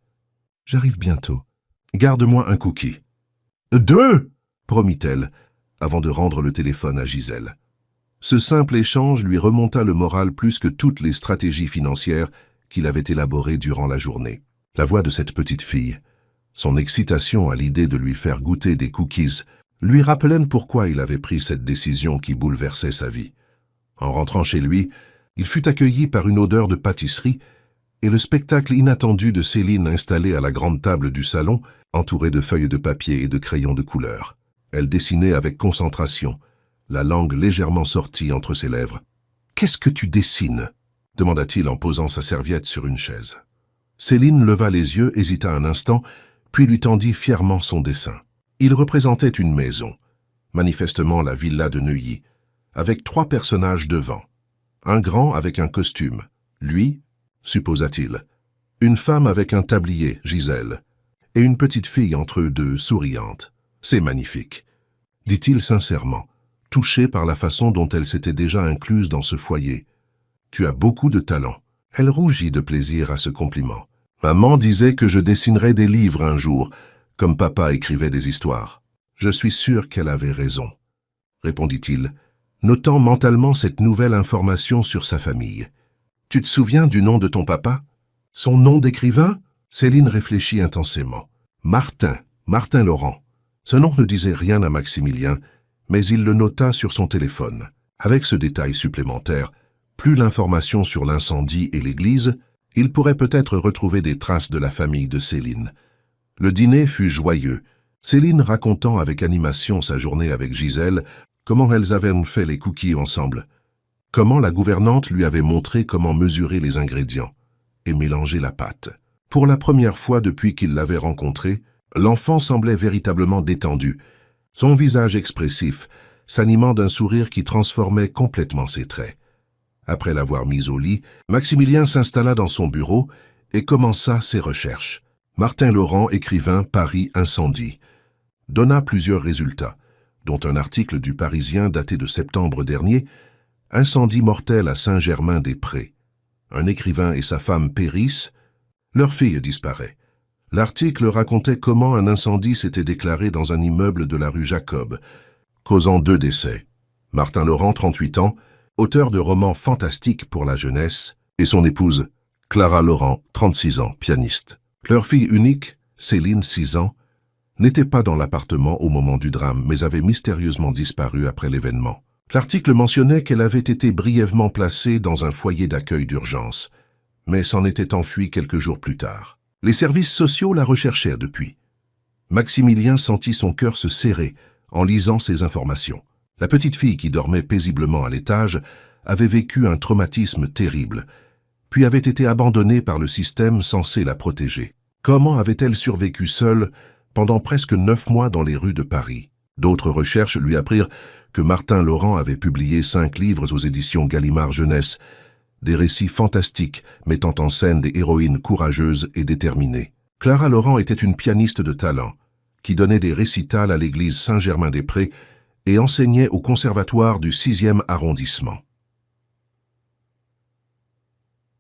J'arrive bientôt. Garde-moi un cookie. 2, promit-elle, avant de rendre le téléphone à Gisèle. Ce simple échange lui remonta le moral plus que toutes les stratégies financières qu'il avait élaborées durant la journée. La voix de cette petite fille, son excitation à l'idée de lui faire goûter des cookies, lui rappelaient pourquoi il avait pris cette décision qui bouleversait sa vie. En rentrant chez lui, il fut accueilli par une odeur de pâtisserie et le spectacle inattendu de Céline installée à la grande table du salon, entourée de feuilles de papier et de crayons de couleur. Elle dessinait avec concentration, la langue légèrement sortie entre ses lèvres. « Qu'est-ce que tu dessines ?» demanda-t-il en posant sa serviette sur une chaise. Céline leva les yeux, hésita un instant, puis lui tendit fièrement son dessin. Il représentait une maison, manifestement la villa de Neuilly, avec 3 personnages devant. Un grand avec un costume, lui, supposa-t-il. Une femme avec un tablier, Gisèle, et une petite fille entre eux deux, souriante. C'est magnifique, dit-il sincèrement, touché par la façon dont elle s'était déjà incluse dans ce foyer. Tu as beaucoup de talent. Elle rougit de plaisir à ce compliment. Maman disait que je dessinerais des livres un jour, comme papa écrivait des histoires. Je suis sûr qu'elle avait raison, répondit-il, notant mentalement cette nouvelle information sur sa famille. Tu te souviens du nom de ton papa? Son nom d'écrivain? Céline réfléchit intensément. Martin Laurent. Ce nom ne disait rien à Maximilien, mais il le nota sur son téléphone. Avec ce détail supplémentaire, plus l'information sur l'incendie et l'église, il pourrait peut-être retrouver des traces de la famille de Céline. Le dîner fut joyeux, Céline racontant avec animation sa journée avec Gisèle, comment elles avaient fait les cookies ensemble, comment la gouvernante lui avait montré comment mesurer les ingrédients et mélanger la pâte. Pour la première fois depuis qu'il l'avait rencontrée, l'enfant semblait véritablement détendu, son visage expressif, s'animant d'un sourire qui transformait complètement ses traits. Après l'avoir mise au lit, Maximilien s'installa dans son bureau et commença ses recherches. Martin Laurent, écrivain, Paris incendie, donna plusieurs résultats, dont un article du Parisien daté de septembre dernier, incendie mortel à Saint-Germain-des-Prés. Un écrivain et sa femme périssent, leur fille disparaît. L'article racontait comment un incendie s'était déclaré dans un immeuble de la rue Jacob, causant 2 décès. Martin Laurent, 38 ans, auteur de romans fantastiques pour la jeunesse, et son épouse, Clara Laurent, 36 ans, pianiste. Leur fille unique, Céline, 6 ans, n'était pas dans l'appartement au moment du drame, mais avait mystérieusement disparu après l'événement. L'article mentionnait qu'elle avait été brièvement placée dans un foyer d'accueil d'urgence, mais s'en était enfuie quelques jours plus tard. Les services sociaux la recherchèrent depuis. Maximilien sentit son cœur se serrer en lisant ces informations. La petite fille qui dormait paisiblement à l'étage avait vécu un traumatisme terrible, puis avait été abandonnée par le système censé la protéger. Comment avait-elle survécu seule pendant presque 9 mois dans les rues de Paris? D'autres recherches lui apprirent que Martin Laurent avait publié 5 livres aux éditions Gallimard Jeunesse, des récits fantastiques mettant en scène des héroïnes courageuses et déterminées. Clara Laurent était une pianiste de talent, qui donnait des récitals à l'église Saint-Germain-des-Prés et enseignait au conservatoire du 6e arrondissement.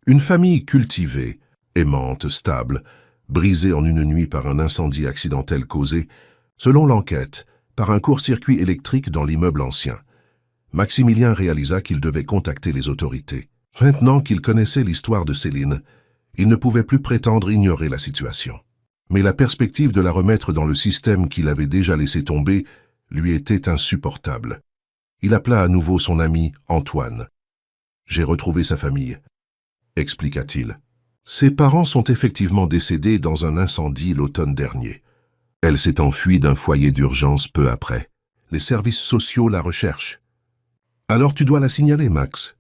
Une famille cultivée, aimante, stable, brisée en une nuit par un incendie accidentel causé, selon l'enquête, par un court-circuit électrique dans l'immeuble ancien. Maximilien réalisa qu'il devait contacter les autorités. Maintenant qu'il connaissait l'histoire de Céline, il ne pouvait plus prétendre ignorer la situation. Mais la perspective de la remettre dans le système qu'il avait déjà laissé tomber lui était insupportable. Il appela à nouveau son ami Antoine. « J'ai retrouvé sa famille », expliqua-t-il. Ses parents sont effectivement décédés dans un incendie l'automne dernier. Elle s'est enfuie d'un foyer d'urgence peu après. Les services sociaux la recherchent. « Alors tu dois la signaler, Max »,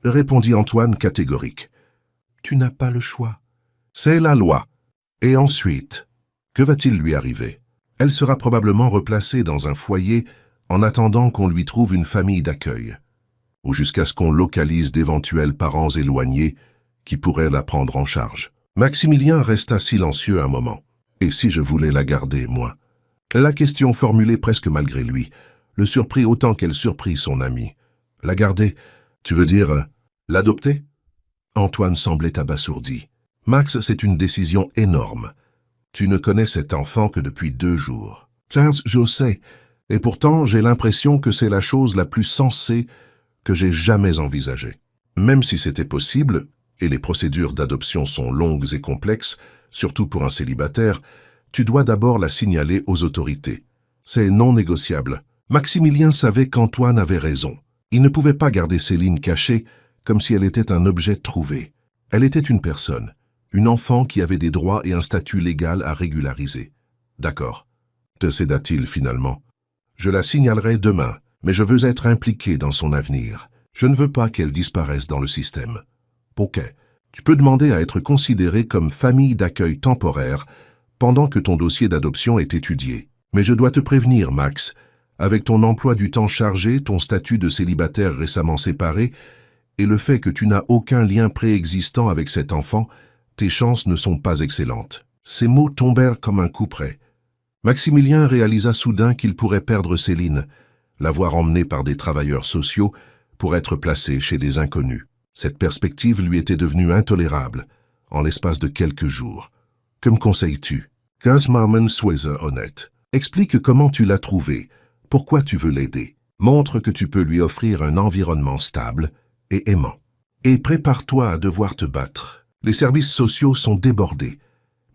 répondit Antoine catégorique. « Tu n'as pas le choix. C'est la loi. Et ensuite, que va-t-il lui arriver? Elle sera probablement replacée dans un foyer en attendant qu'on lui trouve une famille d'accueil, ou jusqu'à ce qu'on localise d'éventuels parents éloignés qui pourraient la prendre en charge. » Maximilien resta silencieux un moment. Et si je voulais la garder, moi? La question formulée presque malgré lui le surprit autant qu'elle surprit son ami. La garder, tu veux dire L'adopter? Antoine semblait abasourdi. Max, c'est une décision énorme. Tu ne connais cet enfant que depuis 2 jours. 15, je sais. Et pourtant, j'ai l'impression que c'est la chose la plus sensée que j'ai jamais envisagée. Même si c'était possible, et les procédures d'adoption sont longues et complexes, surtout pour un célibataire, tu dois d'abord la signaler aux autorités. C'est non négociable. Maximilien savait qu'Antoine avait raison. Il ne pouvait pas garder Céline cachée comme si elle était un objet trouvé. Elle était une personne, une enfant qui avait des droits et un statut légal à régulariser. D'accord, te céda-t-il finalement. Je la signalerai demain, mais je veux être impliqué dans son avenir. Je ne veux pas qu'elle disparaisse dans le système. Ok, tu peux demander à être considéré comme famille d'accueil temporaire pendant que ton dossier d'adoption est étudié. Mais je dois te prévenir, Max, avec ton emploi du temps chargé, ton statut de célibataire récemment séparé, et le fait que tu n'as aucun lien préexistant avec cet enfant, tes chances ne sont pas excellentes. Ces mots tombèrent comme un coup près. Maximilien réalisa soudain qu'il pourrait perdre Céline, la voir emmenée par des travailleurs sociaux pour être placée chez des inconnus. Cette perspective lui était devenue intolérable, en l'espace de quelques jours. Que me conseilles-tu? Marmen, sois honnête. Explique comment tu l'as trouvé, pourquoi tu veux l'aider. Montre que tu peux lui offrir un environnement stable et aimant. Et prépare-toi à devoir te battre. Les services sociaux sont débordés,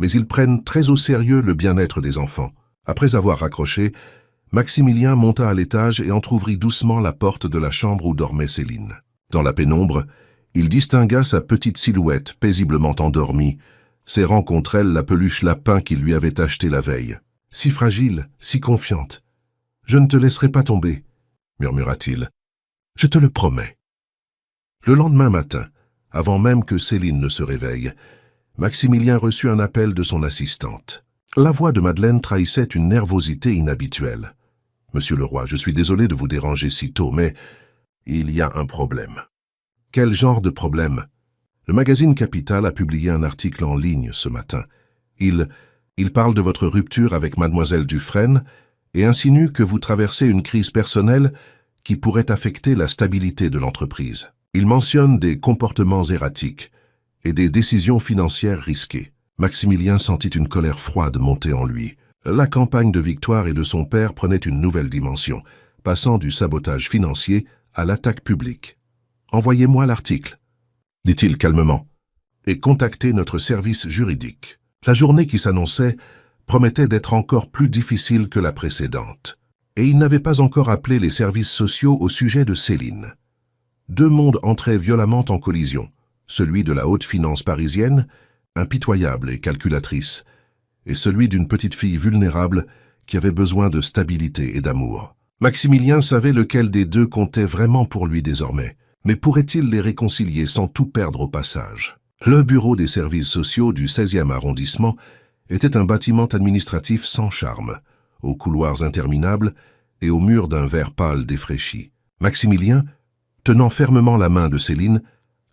mais ils prennent très au sérieux le bien-être des enfants. Après avoir raccroché, Maximilien monta à l'étage et entr'ouvrit doucement la porte de la chambre où dormait Céline. Dans la pénombre, il distingua sa petite silhouette paisiblement endormie, serrant contre elle la peluche lapin qu'il lui avait achetée la veille. « Si fragile, si confiante. Je ne te laisserai pas tomber, » murmura-t-il. « Je te le promets. » Le lendemain matin, avant même que Céline ne se réveille, Maximilien reçut un appel de son assistante. La voix de Madeleine trahissait une nervosité inhabituelle. « Monsieur le roi, je suis désolé de vous déranger si tôt, mais il y a un problème. » « Quel genre de problème? » Le magazine Capital a publié un article en ligne ce matin. Il parle de votre rupture avec mademoiselle Dufresne et insinue que vous traversez une crise personnelle qui pourrait affecter la stabilité de l'entreprise. Il mentionne des comportements erratiques et des décisions financières risquées. Maximilien sentit une colère froide monter en lui. La campagne de Victoire et de son père prenait une nouvelle dimension, passant du sabotage financier à l'attaque publique. « Envoyez-moi l'article, » dit-il calmement, « et contactez notre service juridique. » La journée qui s'annonçait promettait d'être encore plus difficile que la précédente. Et il n'avait pas encore appelé les services sociaux au sujet de Céline. 2 mondes entraient violemment en collision, celui de la haute finance parisienne, impitoyable et calculatrice, et celui d'une petite fille vulnérable qui avait besoin de stabilité et d'amour. Maximilien savait lequel des deux comptait vraiment pour lui désormais. Mais pourrait-il les réconcilier sans tout perdre au passage? Le bureau des services sociaux du 16e arrondissement était un bâtiment administratif sans charme, aux couloirs interminables et aux murs d'un vert pâle défraîchi. Maximilien, tenant fermement la main de Céline,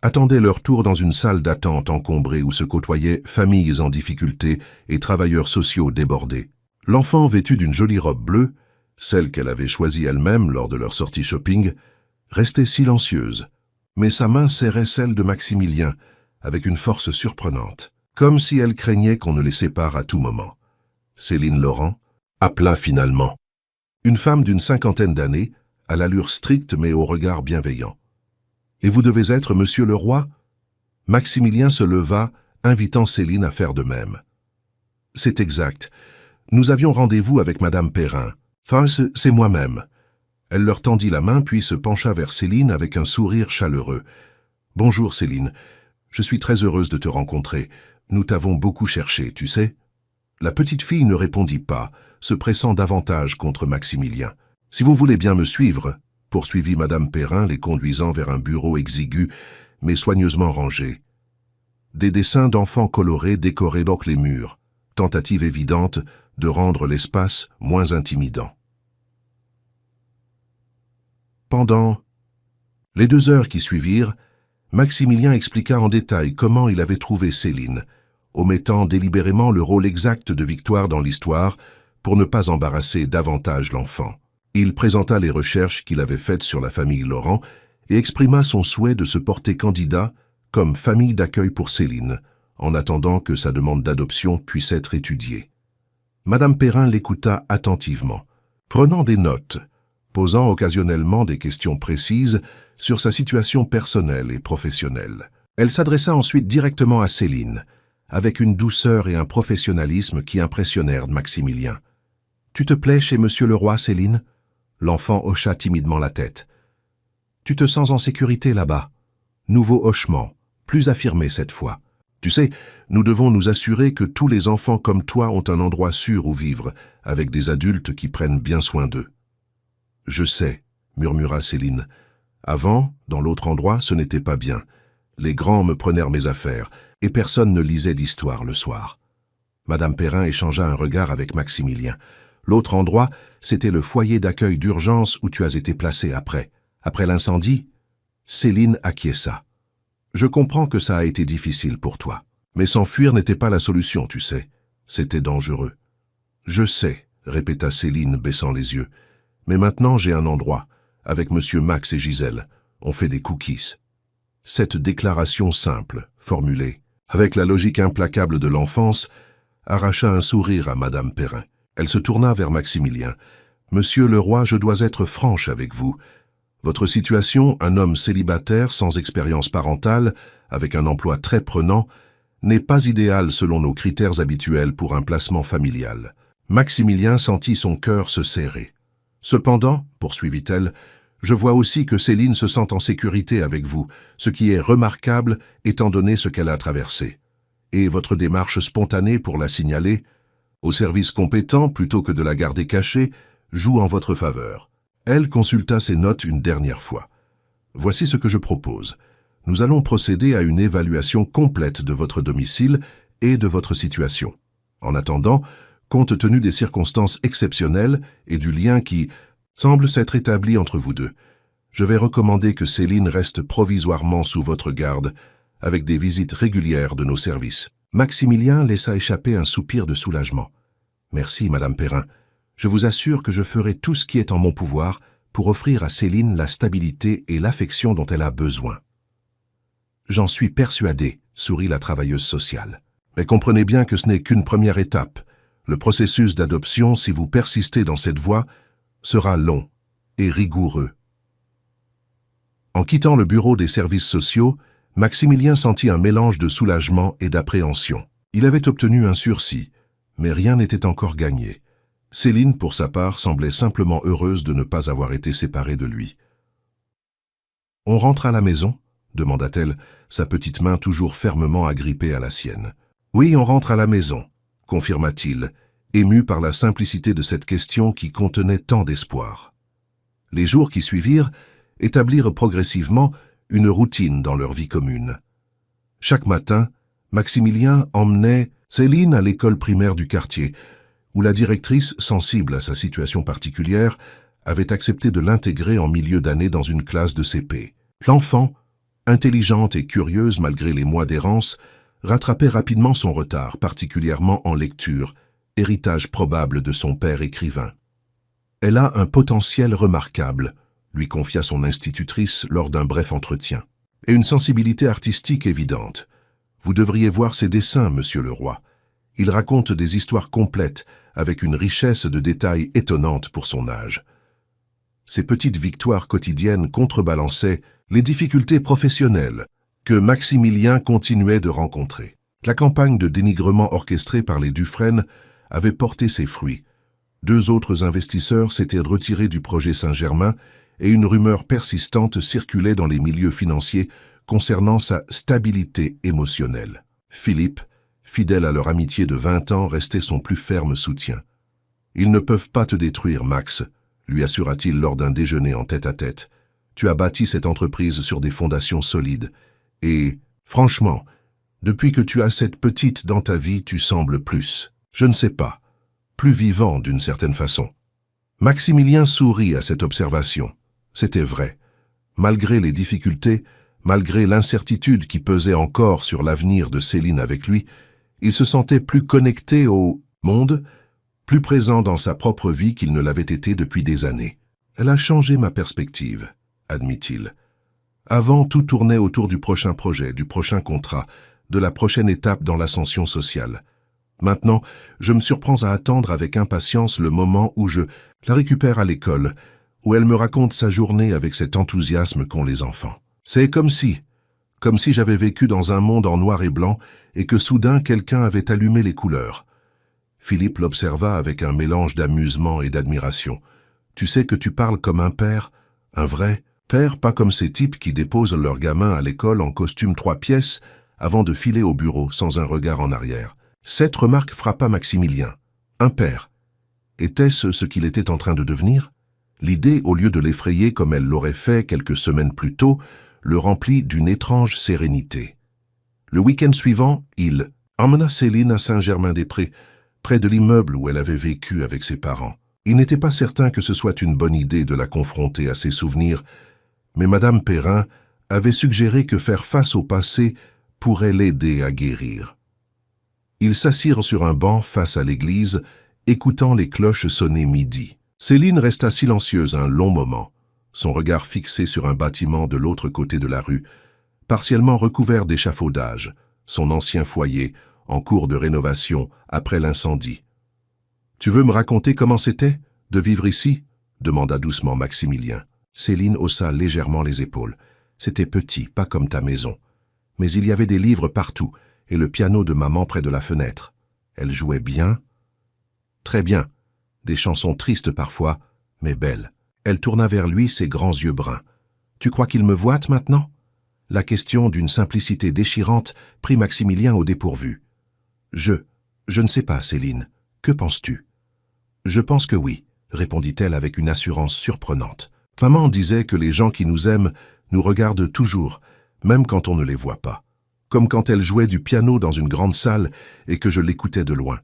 attendait leur tour dans une salle d'attente encombrée où se côtoyaient familles en difficulté et travailleurs sociaux débordés. L'enfant vêtu d'une jolie robe bleue, celle qu'elle avait choisie elle-même lors de leur sortie shopping, restait silencieuse, mais sa main serrait celle de Maximilien avec une force surprenante, comme si elle craignait qu'on ne les sépare à tout moment. Céline Laurent appela finalement. Une femme d'une 50aine d'années, à l'allure stricte mais au regard bienveillant. « Et vous devez être monsieur le roi ?» Maximilien se leva, invitant Céline à faire de même. « C'est exact. Nous avions rendez-vous avec madame Perrin. Enfin, c'est moi-même. » Elle leur tendit la main puis se pencha vers Céline avec un sourire chaleureux. « Bonjour Céline, je suis très heureuse de te rencontrer. Nous t'avons beaucoup cherché, tu sais. » La petite fille ne répondit pas, se pressant davantage contre Maximilien. « Si vous voulez bien me suivre, » poursuivit madame Perrin, les conduisant vers un bureau exigu, mais soigneusement rangé. Des dessins d'enfants colorés décoraient donc les murs, tentative évidente de rendre l'espace moins intimidant. Pendant les 2 heures qui suivirent, Maximilien expliqua en détail comment il avait trouvé Céline, omettant délibérément le rôle exact de Victoire dans l'histoire pour ne pas embarrasser davantage l'enfant. Il présenta les recherches qu'il avait faites sur la famille Laurent et exprima son souhait de se porter candidat comme famille d'accueil pour Céline, en attendant que sa demande d'adoption puisse être étudiée. Madame Perrin l'écouta attentivement, prenant des notes, posant occasionnellement des questions précises sur sa situation personnelle et professionnelle. Elle s'adressa ensuite directement à Céline, avec une douceur et un professionnalisme qui impressionnèrent Maximilien. « Tu te plais chez Monsieur le Roi, Céline ?» L'enfant hocha timidement la tête. « Tu te sens en sécurité là-bas ?» Nouveau hochement, plus affirmé cette fois. « Tu sais, nous devons nous assurer que tous les enfants comme toi ont un endroit sûr où vivre, avec des adultes qui prennent bien soin d'eux. »« Je sais, » murmura Céline. « Avant, dans l'autre endroit, ce n'était pas bien. Les grands me prenèrent mes affaires, et personne ne lisait d'histoire le soir. » Madame Perrin échangea un regard avec Maximilien. L'autre endroit, c'était le foyer d'accueil d'urgence où tu as été placé après. Après l'incendie, Céline acquiesça. « Je comprends que ça a été difficile pour toi. Mais s'enfuir n'était pas la solution, tu sais. C'était dangereux. »« Je sais, » répéta Céline, baissant les yeux. « Mais maintenant j'ai un endroit. Avec Monsieur Max et Gisèle, on fait des cookies. » Cette déclaration simple, formulée, avec la logique implacable de l'enfance, arracha un sourire à Madame Perrin. Elle se tourna vers Maximilien. « Monsieur le roi, je dois être franche avec vous. Votre situation, un homme célibataire sans expérience parentale, avec un emploi très prenant, n'est pas idéale selon nos critères habituels pour un placement familial. » Maximilien sentit son cœur se serrer. « Cependant, poursuivit-elle, je vois aussi que Céline se sent en sécurité avec vous, ce qui est remarquable étant donné ce qu'elle a traversé. Et votre démarche spontanée pour la signaler, au service compétent plutôt que de la garder cachée, joue en votre faveur. » Elle consulta ses notes une dernière fois. « Voici ce que je propose. Nous allons procéder à une évaluation complète de votre domicile et de votre situation. En attendant, compte tenu des circonstances exceptionnelles et du lien qui semble s'être établi entre vous deux, je vais recommander que Céline reste provisoirement sous votre garde, avec des visites régulières de nos services. » Maximilien laissa échapper un soupir de soulagement. « Merci, Madame Perrin. Je vous assure que je ferai tout ce qui est en mon pouvoir pour offrir à Céline la stabilité et l'affection dont elle a besoin. »« J'en suis persuadée, » sourit la travailleuse sociale. « Mais comprenez bien que ce n'est qu'une première étape. Le processus d'adoption, si vous persistez dans cette voie, sera long et rigoureux. » En quittant le bureau des services sociaux, Maximilien sentit un mélange de soulagement et d'appréhension. Il avait obtenu un sursis, mais rien n'était encore gagné. Céline, pour sa part, semblait simplement heureuse de ne pas avoir été séparée de lui. « On rentre à la maison ?» demanda-t-elle, sa petite main toujours fermement agrippée à la sienne. « Oui, on rentre à la maison », confirma-t-il, ému par la simplicité de cette question qui contenait tant d'espoir. Les jours qui suivirent établirent progressivement une routine dans leur vie commune. Chaque matin, Maximilien emmenait Céline à l'école primaire du quartier, où la directrice, sensible à sa situation particulière, avait accepté de l'intégrer en milieu d'année dans une classe de CP. L'enfant, intelligente et curieuse malgré les mois d'errance, rattrapait rapidement son retard, particulièrement en lecture, héritage probable de son père écrivain. « Elle a un potentiel remarquable », lui confia son institutrice lors d'un bref entretien, « et une sensibilité artistique évidente. Vous devriez voir ses dessins, Monsieur le Roi. Il raconte des histoires complètes, avec une richesse de détails étonnante pour son âge. » Ces petites victoires quotidiennes contrebalançaient les difficultés professionnelles que Maximilien continuait de rencontrer. La campagne de dénigrement orchestrée par les Dufresne avait porté ses fruits. 2 autres investisseurs s'étaient retirés du projet Saint-Germain et une rumeur persistante circulait dans les milieux financiers concernant sa stabilité émotionnelle. Philippe, fidèle à leur amitié de 20 ans, restait son plus ferme soutien. « Ils ne peuvent pas te détruire, Max », lui assura-t-il lors d'un déjeuner en tête-à-tête. « Tu as bâti cette entreprise sur des fondations solides. Et, franchement, depuis que tu as cette petite dans ta vie, tu sembles plus, je ne sais pas, plus vivant d'une certaine façon. » Maximilien sourit à cette observation. C'était vrai. Malgré les difficultés, malgré l'incertitude qui pesait encore sur l'avenir de Céline avec lui, il se sentait plus connecté au monde, plus présent dans sa propre vie qu'il ne l'avait été depuis des années. « Elle a changé ma perspective », admit-il. Avant, tout tournait autour du prochain projet, du prochain contrat, de la prochaine étape dans l'ascension sociale. Maintenant, je me surprends à attendre avec impatience le moment où je la récupère à l'école, où elle me raconte sa journée avec cet enthousiasme qu'ont les enfants. C'est comme si j'avais vécu dans un monde en noir et blanc et que soudain quelqu'un avait allumé les couleurs. Philippe l'observa avec un mélange d'amusement et d'admiration. Tu sais que tu parles comme un père, un vrai père, pas comme ces types qui déposent leurs gamins à l'école en costume 3 pièces avant de filer au bureau sans un regard en arrière. Cette remarque frappa Maximilien. Un père. Était-ce ce qu'il était en train de devenir? L'idée, au lieu de l'effrayer comme elle l'aurait fait quelques semaines plus tôt, le remplit d'une étrange sérénité. Le week-end suivant, il emmena Céline à Saint-Germain-des-Prés, près de l'immeuble où elle avait vécu avec ses parents. Il n'était pas certain que ce soit une bonne idée de la confronter à ses souvenirs, mais Madame Perrin avait suggéré que faire face au passé pourrait l'aider à guérir. Ils s'assirent sur un banc face à l'église, écoutant les cloches sonner midi. Céline resta silencieuse un long moment, son regard fixé sur un bâtiment de l'autre côté de la rue, partiellement recouvert d'échafaudage, son ancien foyer, en cours de rénovation après l'incendie. « Tu veux me raconter comment c'était, de vivre ici ?» demanda doucement Maximilien. Céline haussa légèrement les épaules. C'était petit, pas comme ta maison. Mais il y avait des livres partout, et le piano de maman près de la fenêtre. Elle jouait bien. Très bien. Des chansons tristes parfois, mais belles. Elle tourna vers lui ses grands yeux bruns. « Tu crois qu'il me voite maintenant ?» La question d'une simplicité déchirante prit Maximilien au dépourvu. « Je ne sais pas, Céline. Que penses-tu » ? « Je pense que oui, » répondit-elle avec une assurance surprenante. Maman disait que les gens qui nous aiment nous regardent toujours, même quand on ne les voit pas. Comme quand elle jouait du piano dans une grande salle et que je l'écoutais de loin.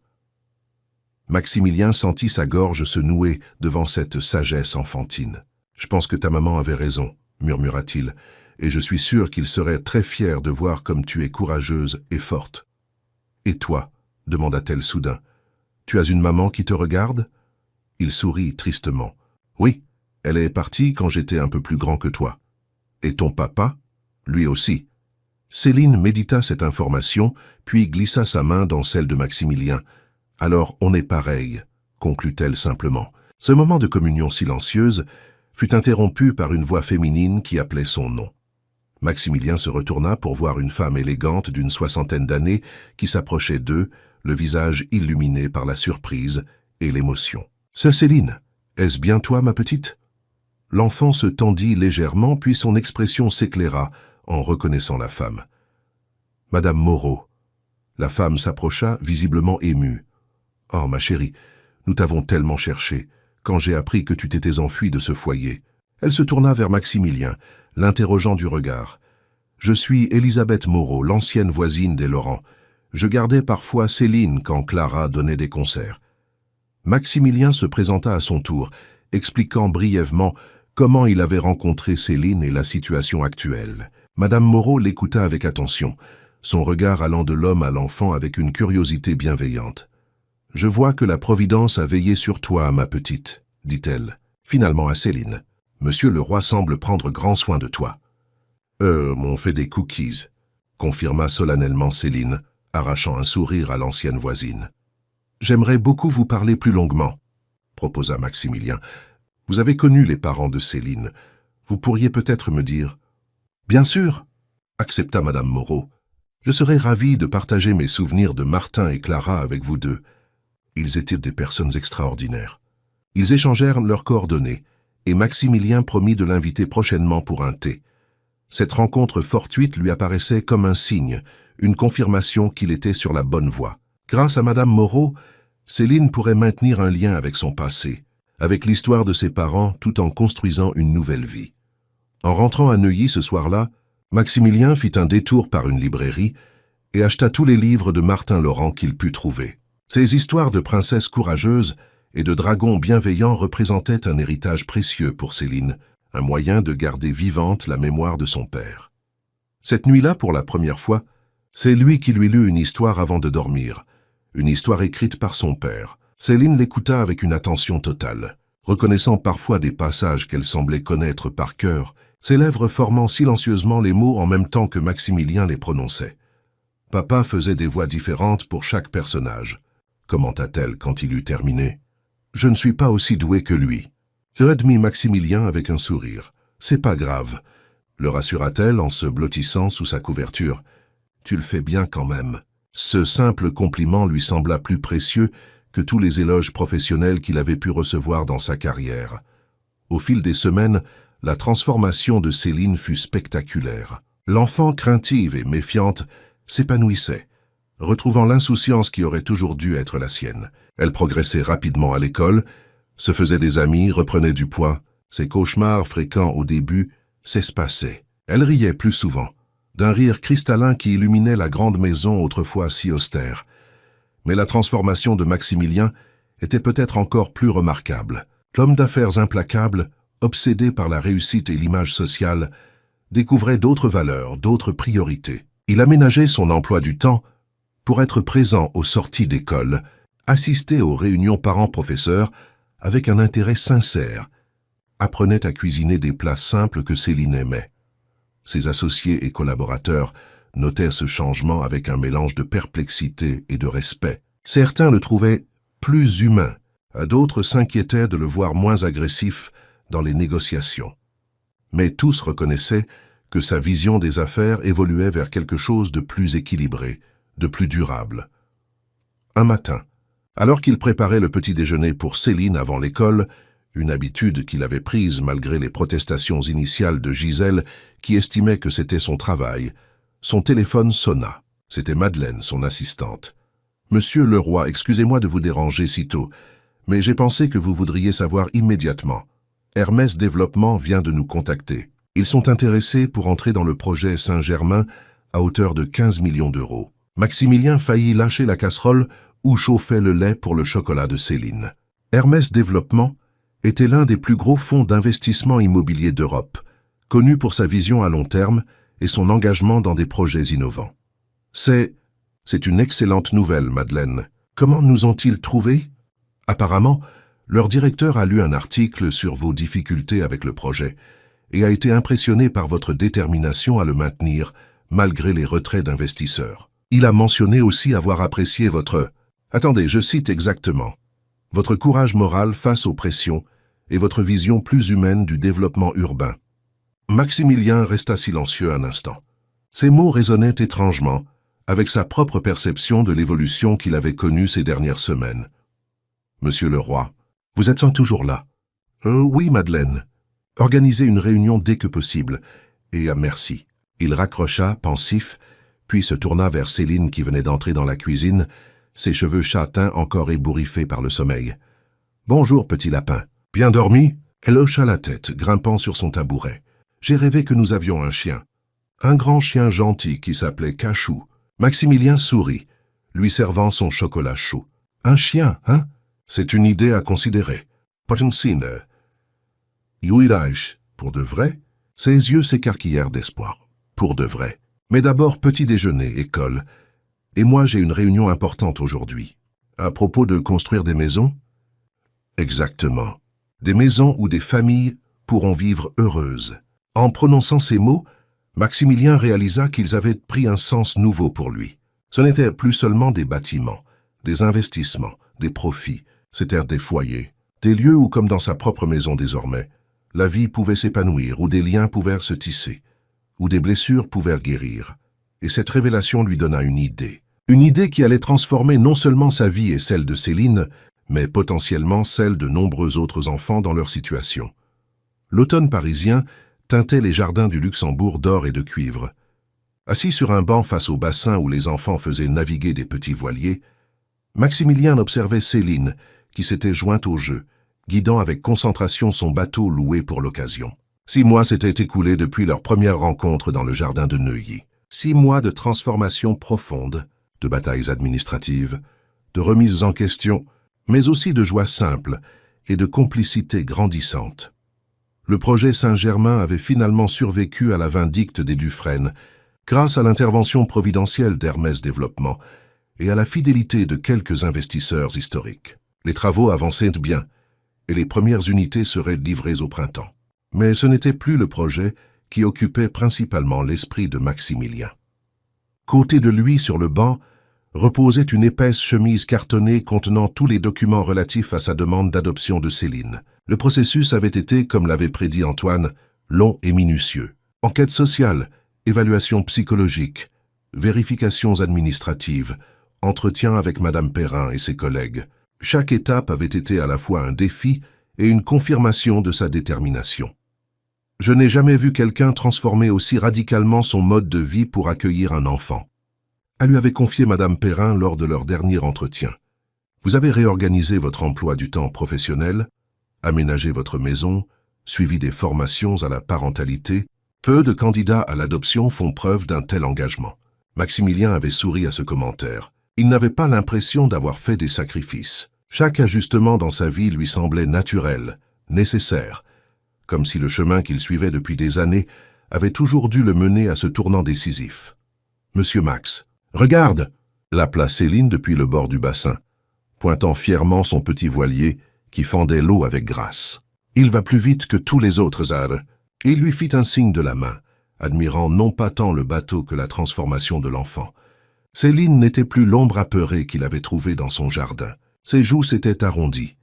Maximilien sentit sa gorge se nouer devant cette sagesse enfantine. « Je pense que ta maman avait raison, » murmura-t-il, « et je suis sûr qu'il serait très fier de voir comme tu es courageuse et forte. »« Et toi ?» demanda-t-elle soudain. « Tu as une maman qui te regarde ?» Il sourit tristement. « Oui, elle est partie quand j'étais un peu plus grand que toi. »« Et ton papa ?»« Lui aussi. » Céline médita cette information, puis glissa sa main dans celle de Maximilien. « Alors on est pareil, » conclut-elle simplement. Ce moment de communion silencieuse fut interrompu par une voix féminine qui appelait son nom. Maximilien se retourna pour voir une femme élégante d'une 60aine d'années qui s'approchait d'eux, le visage illuminé par la surprise et l'émotion. « C'est Céline. Est-ce bien toi, ma petite ?» L'enfant se tendit légèrement, puis son expression s'éclaira en reconnaissant la femme. « Madame Moreau. » La femme s'approcha, visiblement émue. « Oh, ma chérie, nous t'avons tellement cherché, quand j'ai appris que tu t'étais enfuie de ce foyer. » Elle se tourna vers Maximilien, l'interrogeant du regard. « Je suis Elisabeth Moreau, l'ancienne voisine des Laurent. Je gardais parfois Céline quand Clara donnait des concerts. » Maximilien se présenta à son tour, expliquant brièvement comment il avait rencontré Céline et la situation actuelle. Madame Moreau l'écouta avec attention, son regard allant de l'homme à l'enfant avec une curiosité bienveillante. « Je vois que la Providence a veillé sur toi, ma petite, » dit-elle, finalement à Céline. « Monsieur le roi semble prendre grand soin de toi. »« On fait des cookies, » confirma solennellement Céline, arrachant un sourire à l'ancienne voisine. « J'aimerais beaucoup vous parler plus longuement, » proposa Maximilien. « Vous avez connu les parents de Céline. Vous pourriez peut-être me dire... »« Bien sûr, » accepta Madame Moreau. « Je serais ravi de partager mes souvenirs de Martin et Clara avec vous deux. Ils étaient des personnes extraordinaires. » Ils échangèrent leurs coordonnées, et Maximilien promit de l'inviter prochainement pour un thé. Cette rencontre fortuite lui apparaissait comme un signe, une confirmation qu'il était sur la bonne voie. Grâce à Madame Moreau, Céline pourrait maintenir un lien avec son passé, avec l'histoire de ses parents, tout en construisant une nouvelle vie. En rentrant à Neuilly ce soir-là, Maximilien fit un détour par une librairie et acheta tous les livres de Martin Laurent qu'il put trouver. Ces histoires de princesses courageuses et de dragons bienveillants représentaient un héritage précieux pour Céline, un moyen de garder vivante la mémoire de son père. Cette nuit-là, pour la première fois, c'est lui qui lui lut une histoire avant de dormir, une histoire écrite par son père. Céline l'écouta avec une attention totale, reconnaissant parfois des passages qu'elle semblait connaître par cœur ses lèvres formant silencieusement les mots en même temps que Maximilien les prononçait. Papa faisait des voix différentes pour chaque personnage, commenta-t-elle quand il eut terminé. Je ne suis pas aussi doué que lui. Admit Maximilien avec un sourire. C'est pas grave, le rassura-t-elle en se blottissant sous sa couverture. Tu le fais bien quand même. Ce simple compliment lui sembla plus précieux que tous les éloges professionnels qu'il avait pu recevoir dans sa carrière. Au fil des semaines, la transformation de Céline fut spectaculaire. L'enfant craintive et méfiante s'épanouissait, retrouvant l'insouciance qui aurait toujours dû être la sienne. Elle progressait rapidement à l'école, se faisait des amis, reprenait du poids. Ses cauchemars fréquents au début s'espaçaient. Elle riait plus souvent, d'un rire cristallin qui illuminait la grande maison autrefois si austère. Mais la transformation de Maximilien était peut-être encore plus remarquable. L'homme d'affaires implacable, obsédé par la réussite et l'image sociale, découvrait d'autres valeurs, d'autres priorités. Il aménageait son emploi du temps pour être présent aux sorties d'école, assister aux réunions parents-professeurs avec un intérêt sincère, apprenait à cuisiner des plats simples que Céline aimait. Ses associés et collaborateurs notèrent ce changement avec un mélange de perplexité et de respect. Certains le trouvaient plus humain, d'autres s'inquiétaient de le voir moins agressif dans les négociations. Mais tous reconnaissaient que sa vision des affaires évoluait vers quelque chose de plus équilibré, de plus durable. Un matin, alors qu'il préparait le petit déjeuner pour Céline avant l'école, une habitude qu'il avait prise malgré les protestations initiales de Gisèle qui estimait que c'était son travail, son téléphone sonna. C'était Madeleine, son assistante. « Monsieur Leroy, excusez-moi de vous déranger si tôt, mais j'ai pensé que vous voudriez savoir immédiatement. Hermès Développement vient de nous contacter. Ils sont intéressés pour entrer dans le projet Saint-Germain à hauteur de 15 millions d'euros. » Maximilien faillit lâcher la casserole où chauffait le lait pour le chocolat de Céline. Hermès Développement était l'un des plus gros fonds d'investissement immobilier d'Europe, connu pour sa vision à long terme et son engagement dans des projets innovants. C'est une excellente nouvelle, Madeleine. Comment nous ont-ils trouvés? Apparemment, leur directeur a lu un article sur vos difficultés avec le projet et a été impressionné par votre détermination à le maintenir malgré les retraits d'investisseurs. Il a mentionné aussi avoir apprécié votre... Attendez, je cite exactement. Votre courage moral face aux pressions et votre vision plus humaine du développement urbain. Maximilien resta silencieux un instant. Ces mots résonnaient étrangement avec sa propre perception de l'évolution qu'il avait connue ces dernières semaines. « Monsieur Leroy, vous êtes toujours là ?»« Oui, Madeleine. Organisez une réunion dès que possible. Et merci. » Il raccrocha, pensif, puis se tourna vers Céline qui venait d'entrer dans la cuisine, ses cheveux châtains encore ébouriffés par le sommeil. « Bonjour, petit lapin. Bien dormi ?» Elle hocha la tête, grimpant sur son tabouret. « J'ai rêvé que nous avions un chien. Un grand chien gentil qui s'appelait Cachou. » Maximilien sourit, lui servant son chocolat chaud. « Un chien, hein? C'est une idée à considérer. Potentienne. Yuiraj, pour de vrai ?» Ses yeux s'écarquillèrent d'espoir. « Pour de vrai. Mais d'abord petit déjeuner, école. Et moi j'ai une réunion importante aujourd'hui. À propos de construire des maisons ?» Exactement. Des maisons où des familles pourront vivre heureuses. En prononçant ces mots, Maximilien réalisa qu'ils avaient pris un sens nouveau pour lui. Ce n'étaient plus seulement des bâtiments, des investissements, des profits, c'étaient des foyers, des lieux où, comme dans sa propre maison désormais, la vie pouvait s'épanouir, où des liens pouvaient se tisser, où des blessures pouvaient guérir. Et cette révélation lui donna une idée qui allait transformer non seulement sa vie et celle de Céline, mais potentiellement celle de nombreux autres enfants dans leur situation. L'automne parisien teintait les jardins du Luxembourg d'or et de cuivre. Assis sur un banc face au bassin où les enfants faisaient naviguer des petits voiliers, Maximilien observait Céline, qui s'était jointe au jeu, guidant avec concentration son bateau loué pour l'occasion. 6 mois s'étaient écoulés depuis leur première rencontre dans le jardin de Neuilly. 6 mois de transformation profonde, de batailles administratives, de remises en question, mais aussi de joie simple et de complicité grandissante. Le projet Saint-Germain avait finalement survécu à la vindicte des Dufresne, grâce à l'intervention providentielle d'Hermès Développement et à la fidélité de quelques investisseurs historiques. Les travaux avançaient bien, et les premières unités seraient livrées au printemps. Mais ce n'était plus le projet qui occupait principalement l'esprit de Maximilien. Côté de lui, sur le banc, reposait une épaisse chemise cartonnée contenant tous les documents relatifs à sa demande d'adoption de Céline. Le processus avait été, comme l'avait prédit Antoine, long et minutieux. Enquête sociale, évaluation psychologique, vérifications administratives, entretien avec Madame Perrin et ses collègues. Chaque étape avait été à la fois un défi et une confirmation de sa détermination. Je n'ai jamais vu quelqu'un transformer aussi radicalement son mode de vie pour accueillir un enfant. Elle lui avait confié Madame Perrin lors de leur dernier entretien. Vous avez réorganisé votre emploi du temps professionnel, aménagé votre maison, suivi des formations à la parentalité. Peu de candidats à l'adoption font preuve d'un tel engagement. Maximilien avait souri à ce commentaire. Il n'avait pas l'impression d'avoir fait des sacrifices. Chaque ajustement dans sa vie lui semblait naturel, nécessaire, comme si le chemin qu'il suivait depuis des années avait toujours dû le mener à ce tournant décisif. « Monsieur Max, regarde !» l'appela Céline depuis le bord du bassin, pointant fièrement son petit voilier qui fendait l'eau avec grâce. « Il va plus vite que tous les autres, Zare. » Il lui fit un signe de la main, admirant non pas tant le bateau que la transformation de l'enfant. Céline n'était plus l'ombre apeurée qu'il avait trouvée dans son jardin. Ses joues s'étaient arrondies.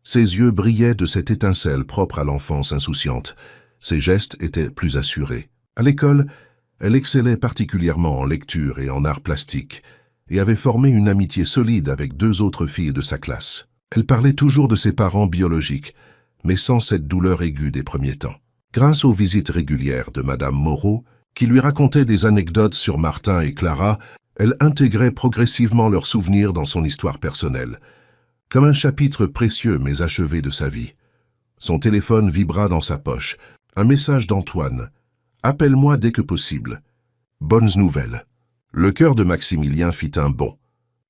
Ses yeux brillaient de cette étincelle propre à l'enfance insouciante. Ses gestes étaient plus assurés. À l'école, elle excellait particulièrement en lecture et en arts plastiques, et avait formé une amitié solide avec 2 autres filles de sa classe. Elle parlait toujours de ses parents biologiques, mais sans cette douleur aiguë des premiers temps. Grâce aux visites régulières de Madame Moreau, qui lui racontait des anecdotes sur Martin et Clara, elle intégrait progressivement leurs souvenirs dans son histoire personnelle, comme un chapitre précieux mais achevé de sa vie. Son téléphone vibra dans sa poche. Un message d'Antoine. « Appelle-moi dès que possible. Bonnes nouvelles. » Le cœur de Maximilien fit un bond.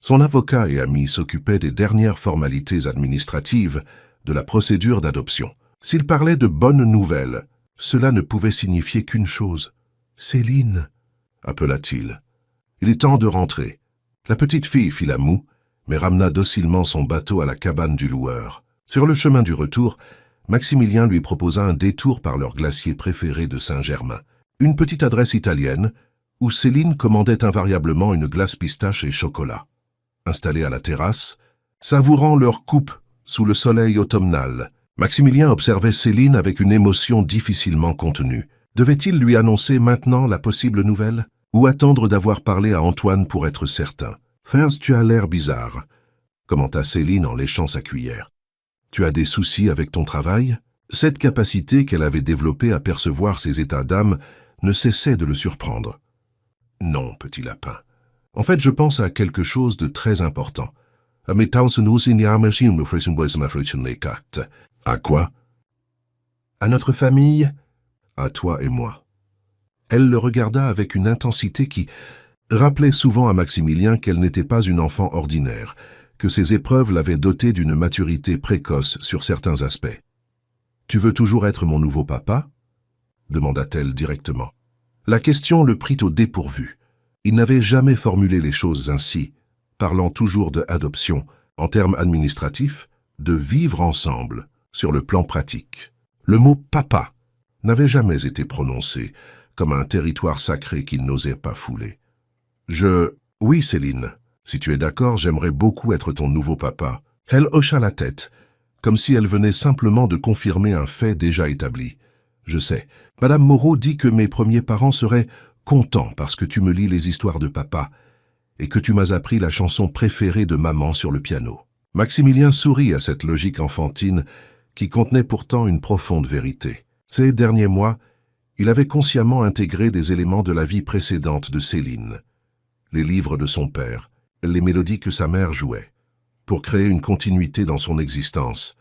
Son avocat et ami s'occupaient des dernières formalités administratives de la procédure d'adoption. S'il parlait de bonnes nouvelles, cela ne pouvait signifier qu'une chose. « Céline » appela-t-il. « Il est temps de rentrer. » La petite fille fit la moue, mais ramena docilement son bateau à la cabane du loueur. Sur le chemin du retour, Maximilien lui proposa un détour par leur glacier préféré de Saint-Germain, une petite adresse italienne où Céline commandait invariablement une glace pistache et chocolat. Installés à la terrasse, savourant leur coupe sous le soleil automnal, Maximilien observait Céline avec une émotion difficilement contenue. Devait-il lui annoncer maintenant la possible nouvelle? Ou attendre d'avoir parlé à Antoine pour être certain? « First, tu as l'air bizarre », commenta Céline en léchant sa cuillère. « Tu as des soucis avec ton travail ?» Cette capacité qu'elle avait développée à percevoir ses états d'âme ne cessait de le surprendre. « Non, petit lapin. En fait, je pense à quelque chose de très important. À quoi? À notre famille, à toi et moi. » Elle le regarda avec une intensité qui rappelait souvent à Maximilien qu'elle n'était pas une enfant ordinaire, que ses épreuves l'avaient dotée d'une maturité précoce sur certains aspects. « Tu veux toujours être mon nouveau papa ?» demanda-t-elle directement. La question le prit au dépourvu. Il n'avait jamais formulé les choses ainsi, parlant toujours de adoption, en termes administratifs, de vivre ensemble, sur le plan pratique. Le mot « papa » n'avait jamais été prononcé, comme un territoire sacré qu'il n'osait pas fouler. « Oui, Céline, si tu es d'accord, j'aimerais beaucoup être ton nouveau papa. » Elle hocha la tête, comme si elle venait simplement de confirmer un fait déjà établi. « Je sais, Madame Moreau dit que mes premiers parents seraient contents parce que tu me lis les histoires de papa et que tu m'as appris la chanson préférée de maman sur le piano. » Maximilien sourit à cette logique enfantine qui contenait pourtant une profonde vérité. Ces derniers mois, il avait consciemment intégré des éléments de la vie précédente de Céline, les livres de son père, les mélodies que sa mère jouait, pour créer une continuité dans son existence,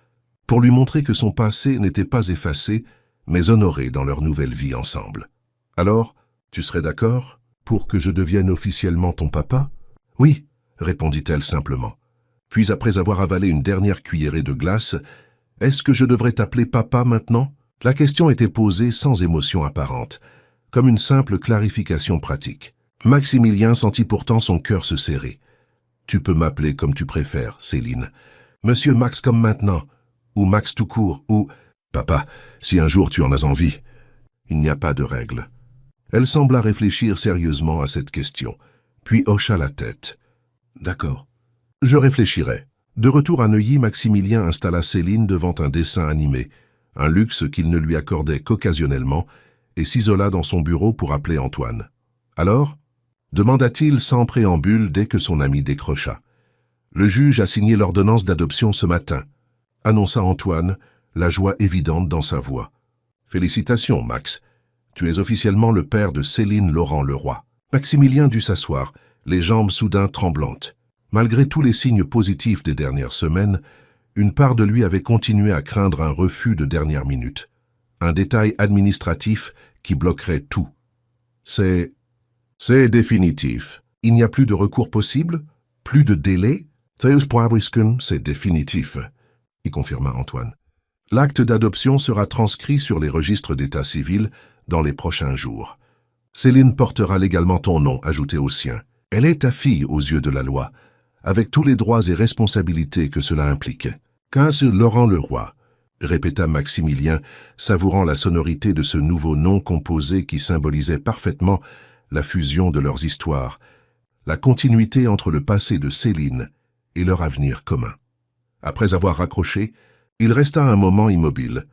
pour lui montrer que son passé n'était pas effacé, mais honoré dans leur nouvelle vie ensemble. « Alors, tu serais d'accord pour que je devienne officiellement ton papa ?»« Oui, » répondit-elle simplement. Puis après avoir avalé une dernière cuillerée de glace, « Est-ce que je devrais t'appeler papa maintenant ?» La question était posée sans émotion apparente, comme une simple clarification pratique. Maximilien sentit pourtant son cœur se serrer. « Tu peux m'appeler comme tu préfères, Céline. Monsieur Max comme maintenant, ou Max tout court, ou... Papa, si un jour tu en as envie. » Il n'y a pas de règle. Elle sembla réfléchir sérieusement à cette question, puis hocha la tête. D'accord. Je réfléchirai. De retour à Neuilly, Maximilien installa Céline devant un dessin animé, un luxe qu'il ne lui accordait qu'occasionnellement, et s'isola dans son bureau pour appeler Antoine. « Alors » demanda-t-il sans préambule dès que son ami décrocha. « Le juge a signé l'ordonnance d'adoption ce matin », annonça Antoine, la joie évidente dans sa voix. « Félicitations, Max. Tu es officiellement le père de Céline Laurent Leroy. » Maximilien dut s'asseoir, les jambes soudain tremblantes. Malgré tous les signes positifs des dernières semaines, une part de lui avait continué à craindre un refus de dernière minute. Un détail administratif qui bloquerait tout. C'est définitif. Il n'y a plus de recours possible? Plus de délai? C'est définitif, y confirma Antoine. L'acte d'adoption sera transcrit sur les registres d'état civil dans les prochains jours. Céline portera légalement ton nom ajouté au sien. Elle est ta fille aux yeux de la loi, avec tous les droits et responsabilités que cela implique. Quinze Laurent Leroy, répéta Maximilien, savourant la sonorité de ce nouveau nom composé qui symbolisait parfaitement la fusion de leurs histoires, la continuité entre le passé de Céline et leur avenir commun. Après avoir raccroché, il resta un moment immobile,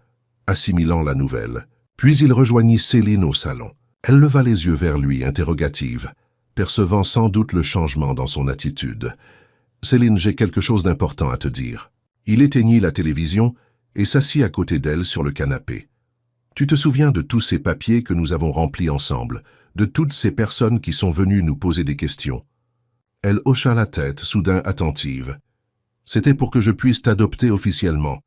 assimilant la nouvelle. Puis il rejoignit Céline au salon. Elle leva les yeux vers lui, interrogative, percevant sans doute le changement dans son attitude. « Céline, j'ai quelque chose d'important à te dire. » Il éteignit la télévision et s'assit à côté d'elle sur le canapé. « Tu te souviens de tous ces papiers que nous avons remplis ensemble, de toutes ces personnes qui sont venues nous poser des questions ?» Elle hocha la tête, soudain attentive. « C'était pour que je puisse t'adopter officiellement.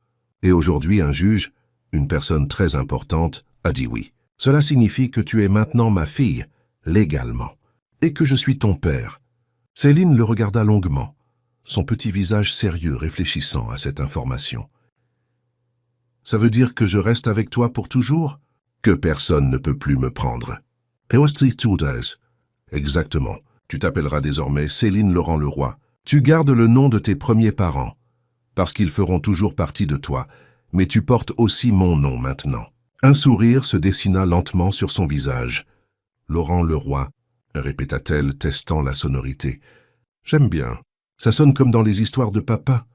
Et aujourd'hui, un juge, une personne très importante, a dit oui. Cela signifie que tu es maintenant ma fille, légalement, et que je suis ton père. » Céline le regarda longuement, son petit visage sérieux réfléchissant à cette information. « Ça veut dire que je reste avec toi pour toujours? Que personne ne peut plus me prendre. » Exactement. Tu t'appelleras désormais Céline Laurent Leroy. Tu gardes le nom de tes premiers parents, parce qu'ils feront toujours partie de toi, mais tu portes aussi mon nom maintenant. Un sourire se dessina lentement sur son visage. « Laurent Leroy », répéta-t-elle, testant la sonorité. « J'aime bien. Ça sonne comme dans les histoires de papa. »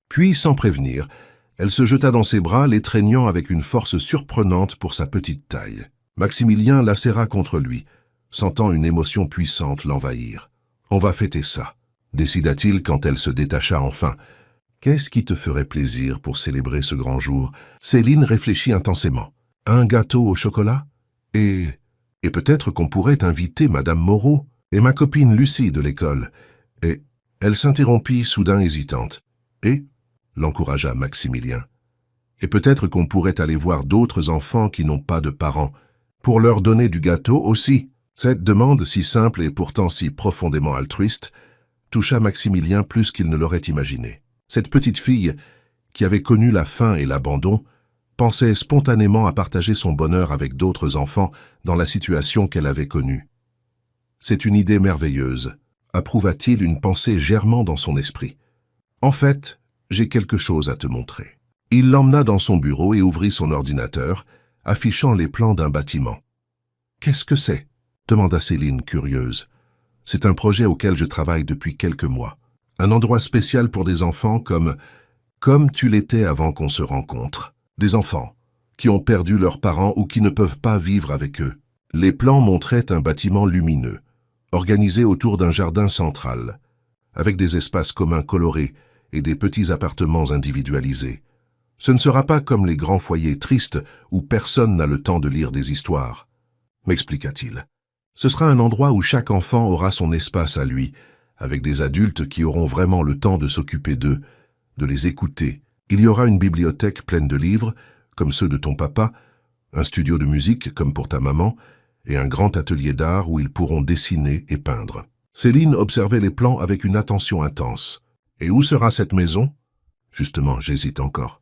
Puis, sans prévenir, elle se jeta dans ses bras, l'étreignant avec une force surprenante pour sa petite taille. Maximilien la serra contre lui, sentant une émotion puissante l'envahir. « On va fêter ça », décida-t-il quand elle se détacha enfin. « Qu'est-ce qui te ferait plaisir pour célébrer ce grand jour ?» Céline réfléchit intensément. « Un gâteau au chocolat? Et peut-être qu'on pourrait inviter Madame Moreau et ma copine Lucie de l'école. » Et elle s'interrompit, soudain hésitante. « Et ?» l'encouragea Maximilien. « Et peut-être qu'on pourrait aller voir d'autres enfants qui n'ont pas de parents, pour leur donner du gâteau aussi. » Cette demande si simple et pourtant si profondément altruiste toucha Maximilien plus qu'il ne l'aurait imaginé. Cette petite fille, qui avait connu la faim et l'abandon, pensait spontanément à partager son bonheur avec d'autres enfants dans la situation qu'elle avait connue. « C'est une idée merveilleuse », approuva-t-il, une pensée germant dans son esprit. « En fait, j'ai quelque chose à te montrer. » Il l'emmena dans son bureau et ouvrit son ordinateur, affichant les plans d'un bâtiment. « Qu'est-ce que c'est ?» demanda Céline, curieuse. « C'est un projet auquel je travaille depuis quelques mois. Un endroit spécial pour des enfants comme tu l'étais avant qu'on se rencontre. Des enfants qui ont perdu leurs parents ou qui ne peuvent pas vivre avec eux. » Les plans montraient un bâtiment lumineux, organisé autour d'un jardin central, avec des espaces communs colorés et des petits appartements individualisés. Ce ne sera pas comme les grands foyers tristes où personne n'a le temps de lire des histoires, m'expliqua-t-il. Ce sera un endroit où chaque enfant aura son espace à lui, avec des adultes qui auront vraiment le temps de s'occuper d'eux, de les écouter. Il y aura une bibliothèque pleine de livres, comme ceux de ton papa, un studio de musique comme pour ta maman, et un grand atelier d'art où ils pourront dessiner et peindre. Céline observait les plans avec une attention intense. « Et où sera cette maison ?»« Justement, j'hésite encore. »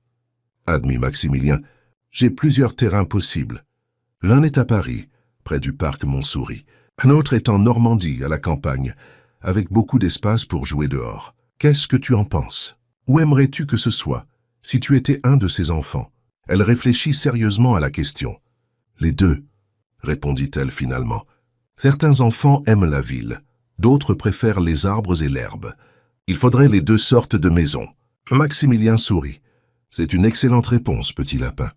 Admis Maximilien, « J'ai plusieurs terrains possibles. L'un est à Paris, près du parc Montsouris. Un autre est en Normandie, à la campagne, avec beaucoup d'espace pour jouer dehors. Qu'est-ce que tu en penses? Où aimerais-tu que ce soit, si tu étais un de ces enfants ?» Elle réfléchit sérieusement à la question. « Les deux, répondit-elle finalement. Certains enfants aiment la ville, d'autres préfèrent les arbres et l'herbe. Il faudrait les deux sortes de maisons. Maximilien sourit. C'est une excellente réponse, petit lapin.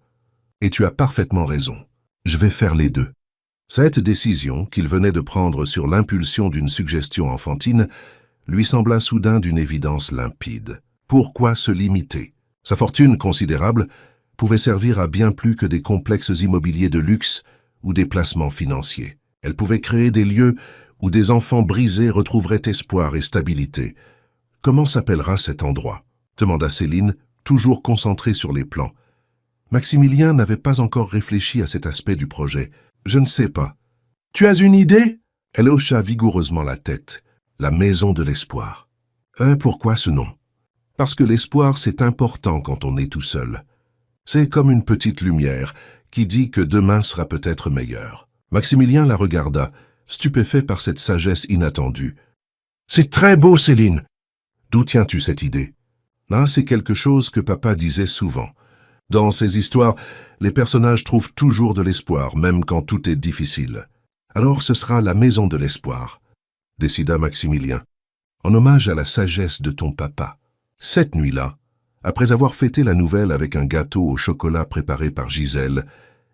Et tu as parfaitement raison. Je vais faire les deux. Cette décision, qu'il venait de prendre sur l'impulsion d'une suggestion enfantine, lui sembla soudain d'une évidence limpide. Pourquoi se limiter? Sa fortune considérable pouvait servir à bien plus que des complexes immobiliers de luxe ou des placements financiers. Elle pouvait créer des lieux où des enfants brisés retrouveraient espoir et stabilité. « Comment s'appellera cet endroit ?» demanda Céline, toujours concentrée sur les plans. Maximilien n'avait pas encore réfléchi à cet aspect du projet. « Je ne sais pas. »« Tu as une idée ?» Elle hocha vigoureusement la tête. « La maison de l'espoir. » Pourquoi ce nom? Parce que l'espoir, c'est important quand on est tout seul. C'est comme une petite lumière qui dit que demain sera peut-être meilleur. Maximilien la regarda, stupéfait par cette sagesse inattendue. « C'est très beau, Céline. D'où tiens-tu cette idée? » Ah, c'est quelque chose que papa disait souvent. Dans ces histoires, les personnages trouvent toujours de l'espoir, même quand tout est difficile. Alors ce sera la maison de l'espoir, décida Maximilien, en hommage à la sagesse de ton papa. Cette nuit-là, après avoir fêté la nouvelle avec un gâteau au chocolat préparé par Gisèle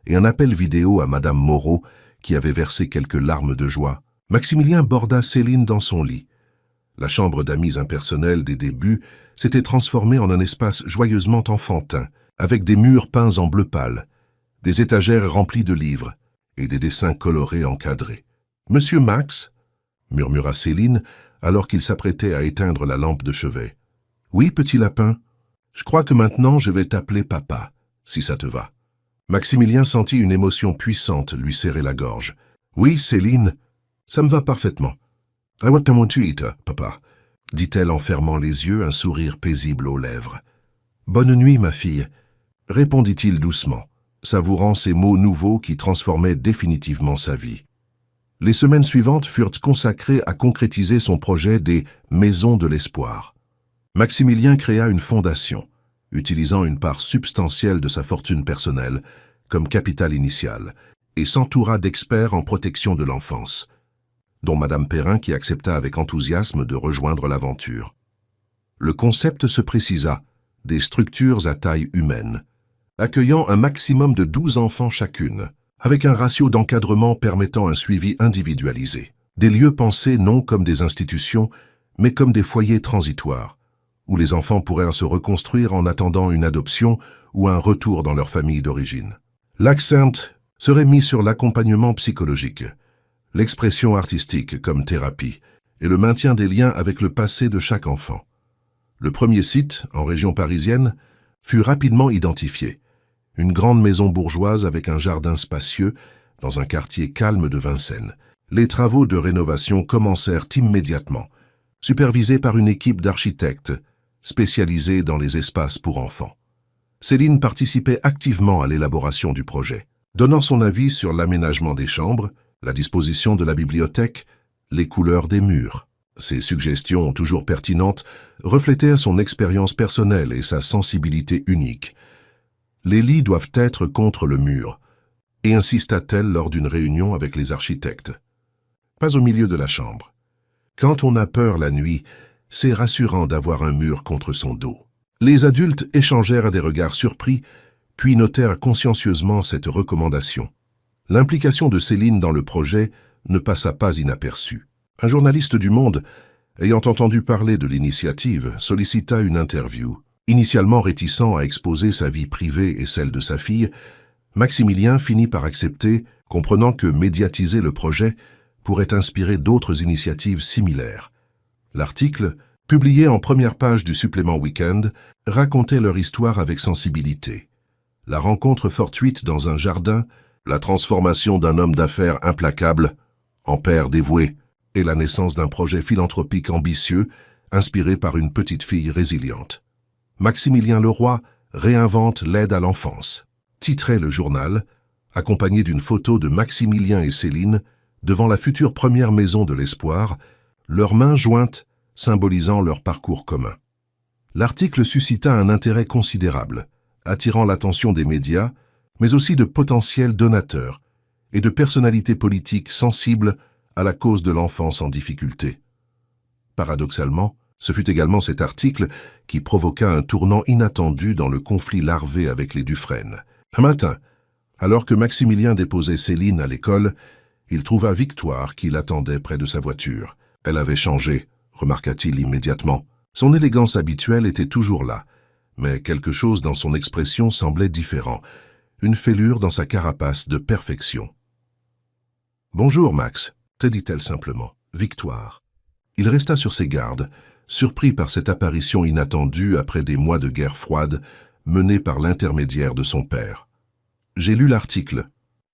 et un appel vidéo à Madame Moreau, qui avait versé quelques larmes de joie, Maximilien borda Céline dans son lit. La chambre d'amis impersonnelle des débuts s'était transformée en un espace joyeusement enfantin, avec des murs peints en bleu pâle, des étagères remplies de livres et des dessins colorés encadrés. « Monsieur Max ?» murmura Céline, alors qu'il s'apprêtait à éteindre la lampe de chevet. « Oui, petit lapin, je crois que maintenant je vais t'appeler papa, si ça te va. » Maximilien sentit une émotion puissante lui serrer la gorge. « Oui, Céline, ça me va parfaitement. »« I want to eat, papa, » dit-elle en fermant les yeux, un sourire paisible aux lèvres. « Bonne nuit, ma fille, » répondit-il doucement, savourant ces mots nouveaux qui transformaient définitivement sa vie. Les semaines suivantes furent consacrées à concrétiser son projet des « Maisons de l'Espoir ». Maximilien créa une fondation, utilisant une part substantielle de sa fortune personnelle comme capital initial, et s'entoura d'experts en protection de l'enfance, dont Madame Perrin qui accepta avec enthousiasme de rejoindre l'aventure. Le concept se précisa, des structures à taille humaine, accueillant un maximum de 12 enfants chacune, avec un ratio d'encadrement permettant un suivi individualisé. Des lieux pensés non comme des institutions, mais comme des foyers transitoires, où les enfants pourraient se reconstruire en attendant une adoption ou un retour dans leur famille d'origine. L'accent serait mis sur l'accompagnement psychologique, l'expression artistique comme thérapie et le maintien des liens avec le passé de chaque enfant. Le premier site, en région parisienne, fut rapidement identifié. Une grande maison bourgeoise avec un jardin spacieux dans un quartier calme de Vincennes. Les travaux de rénovation commencèrent immédiatement, supervisés par une équipe d'architectes spécialisés dans les espaces pour enfants. Céline participait activement à l'élaboration du projet, donnant son avis sur l'aménagement des chambres, la disposition de la bibliothèque, les couleurs des murs. Ses suggestions, toujours pertinentes, reflétèrent son expérience personnelle et sa sensibilité unique. Les lits doivent être contre le mur, et insista-t-elle lors d'une réunion avec les architectes. Pas au milieu de la chambre. Quand on a peur la nuit, c'est rassurant d'avoir un mur contre son dos. Les adultes échangèrent des regards surpris, puis notèrent consciencieusement cette recommandation. L'implication de Céline dans le projet ne passa pas inaperçue. Un journaliste du Monde, ayant entendu parler de l'initiative, sollicita une interview. Initialement réticent à exposer sa vie privée et celle de sa fille, Maximilien finit par accepter, comprenant que médiatiser le projet pourrait inspirer d'autres initiatives similaires. L'article, publié en première page du supplément Week-end, racontait leur histoire avec sensibilité. La rencontre fortuite dans un jardin, la transformation d'un homme d'affaires implacable en père dévoué et la naissance d'un projet philanthropique ambitieux inspiré par une petite fille résiliente. Maximilien Leroy réinvente l'aide à l'enfance, titrait le journal, accompagné d'une photo de Maximilien et Céline devant la future première maison de l'espoir, leurs mains jointes symbolisant leur parcours commun. L'article suscita un intérêt considérable, attirant l'attention des médias, mais aussi de potentiels donateurs, et de personnalités politiques sensibles à la cause de l'enfance en difficulté. Paradoxalement, ce fut également cet article qui provoqua un tournant inattendu dans le conflit larvé avec les Dufresne. Un matin, alors que Maximilien déposait Céline à l'école, il trouva Victoire qui l'attendait près de sa voiture. Elle avait changé, remarqua-t-il immédiatement. Son élégance habituelle était toujours là, mais quelque chose dans son expression semblait différent, une fêlure dans sa carapace de perfection. « Bonjour, Max », te dit-elle simplement. « Victoire ». Il resta sur ses gardes, surpris par cette apparition inattendue après des mois de guerre froide menée par l'intermédiaire de son père. « J'ai lu l'article »,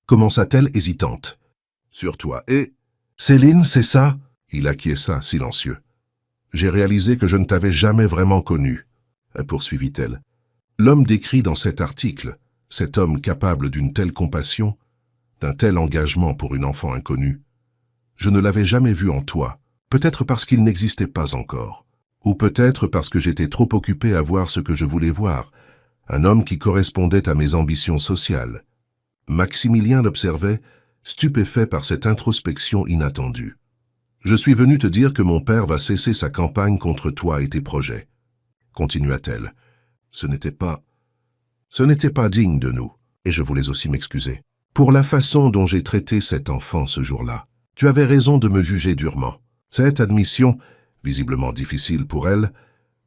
commença-t-elle hésitante. « Sur toi et... »« Céline, c'est ça ?» Il acquiesça, silencieux. « J'ai réalisé que je ne t'avais jamais vraiment connu, » poursuivit-elle. « L'homme décrit dans cet article, cet homme capable d'une telle compassion, d'un tel engagement pour une enfant inconnue, je ne l'avais jamais vu en toi, peut-être parce qu'il n'existait pas encore, ou peut-être parce que j'étais trop occupé à voir ce que je voulais voir, un homme qui correspondait à mes ambitions sociales. » Maximilien l'observait, stupéfait par cette introspection inattendue. « Je suis venu te dire que mon père va cesser sa campagne contre toi et tes projets. » Continua-t-elle. « Ce n'était pas digne de nous, et je voulais aussi m'excuser. Pour la façon dont j'ai traité cet enfant ce jour-là, tu avais raison de me juger durement. » Cette admission, visiblement difficile pour elle,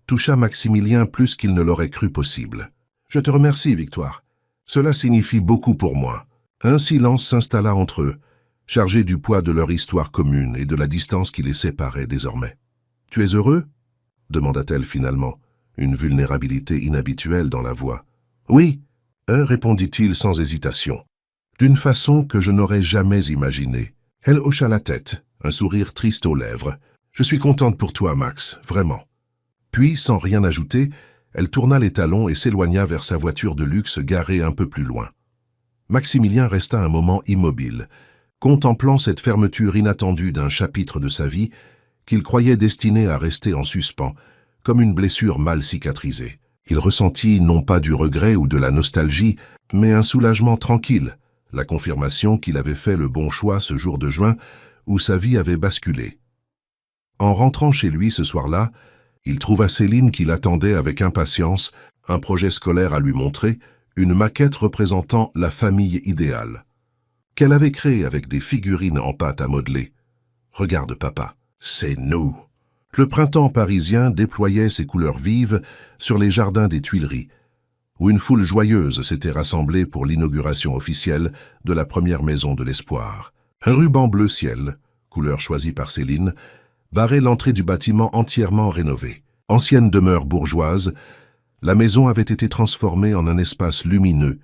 toucha Maximilien plus qu'il ne l'aurait cru possible. « Je te remercie, Victoire. Cela signifie beaucoup pour moi. » Un silence s'installa entre eux, chargé du poids de leur histoire commune et de la distance qui les séparait désormais. « Tu es heureux ?» demanda-t-elle finalement, une vulnérabilité inhabituelle dans la voix. « Oui, » répondit-il sans hésitation, d'une façon que je n'aurais jamais imaginée. Elle hocha la tête, un sourire triste aux lèvres. « Je suis contente pour toi, Max, vraiment. » Puis, sans rien ajouter, elle tourna les talons et s'éloigna vers sa voiture de luxe garée un peu plus loin. Maximilien resta un moment immobile, contemplant cette fermeture inattendue d'un chapitre de sa vie qu'il croyait destiné à rester en suspens, comme une blessure mal cicatrisée. Il ressentit non pas du regret ou de la nostalgie, mais un soulagement tranquille, la confirmation qu'il avait fait le bon choix ce jour de juin où sa vie avait basculé. En rentrant chez lui ce soir-là, il trouva Céline qui l'attendait avec impatience, un projet scolaire à lui montrer, une maquette représentant la famille idéale, qu'elle avait créée avec des figurines en pâte à modeler. « Regarde, papa, c'est nous !» Le printemps parisien déployait ses couleurs vives sur les jardins des Tuileries, où une foule joyeuse s'était rassemblée pour l'inauguration officielle de la première maison de l'Espoir. Un ruban bleu ciel, couleur choisie par Céline, barrait l'entrée du bâtiment entièrement rénové. Ancienne demeure bourgeoise, la maison avait été transformée en un espace lumineux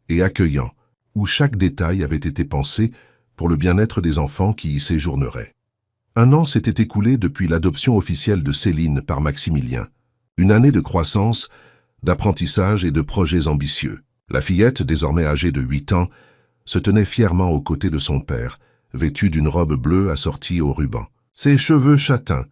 et accueillant, où chaque détail avait été pensé pour le bien-être des enfants qui y séjourneraient. Un an s'était écoulé depuis l'adoption officielle de Céline par Maximilien. Une année de croissance, d'apprentissage et de projets ambitieux. La fillette, désormais âgée de 8 ans, se tenait fièrement aux côtés de son père, vêtue d'une robe bleue assortie au ruban. Ses cheveux châtains,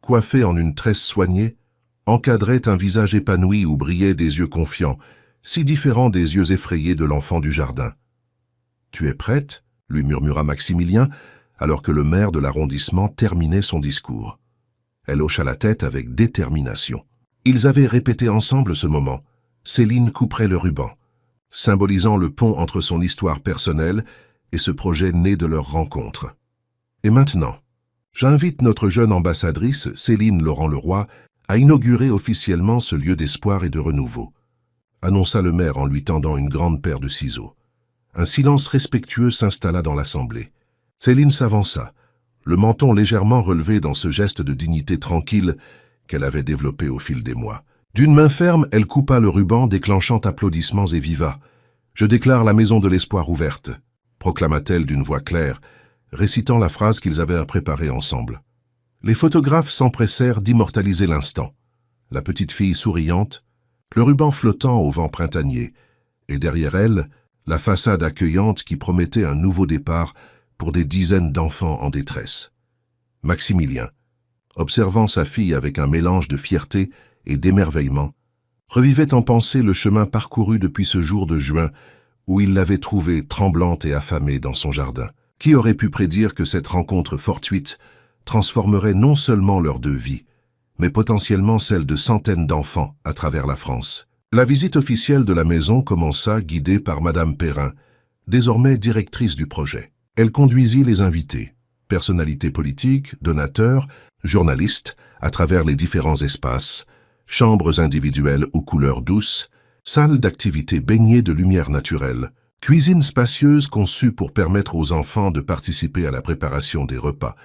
coiffés en une tresse soignée, encadraient un visage épanoui où brillaient des yeux confiants, si différents des yeux effrayés de l'enfant du jardin. « Tu es prête ?» lui murmura Maximilien, alors que le maire de l'arrondissement terminait son discours. Elle hocha la tête avec détermination. Ils avaient répété ensemble ce moment. Céline couperait le ruban, symbolisant le pont entre son histoire personnelle et ce projet né de leur rencontre. Et maintenant, j'invite notre jeune ambassadrice, Céline Laurent-Leroy, à inaugurer officiellement ce lieu d'espoir et de renouveau, annonça le maire en lui tendant une grande paire de ciseaux. Un silence respectueux s'installa dans l'assemblée. Céline s'avança, le menton légèrement relevé dans ce geste de dignité tranquille qu'elle avait développé au fil des mois. D'une main ferme, elle coupa le ruban, déclenchant applaudissements et vivas. « Je déclare la maison de l'espoir ouverte », proclama-t-elle d'une voix claire, récitant la phrase qu'ils avaient à préparer ensemble. Les photographes s'empressèrent d'immortaliser l'instant. La petite fille souriante, le ruban flottant au vent printanier, et derrière elle, la façade accueillante qui promettait un nouveau départ pour des dizaines d'enfants en détresse. Maximilien, observant sa fille avec un mélange de fierté et d'émerveillement, revivait en pensée le chemin parcouru depuis ce jour de juin où il l'avait trouvée tremblante et affamée dans son jardin. Qui aurait pu prédire que cette rencontre fortuite transformerait non seulement leurs deux vies, mais potentiellement celle de centaines d'enfants à travers la France. La visite officielle de la maison commença, guidée par Madame Perrin, désormais directrice du projet. Elle conduisit les invités, personnalités politiques, donateurs, journalistes, à travers les différents espaces, chambres individuelles aux couleurs douces, salles d'activité baignées de lumière naturelle, cuisine spacieuse conçue pour permettre aux enfants de participer à la préparation des repas,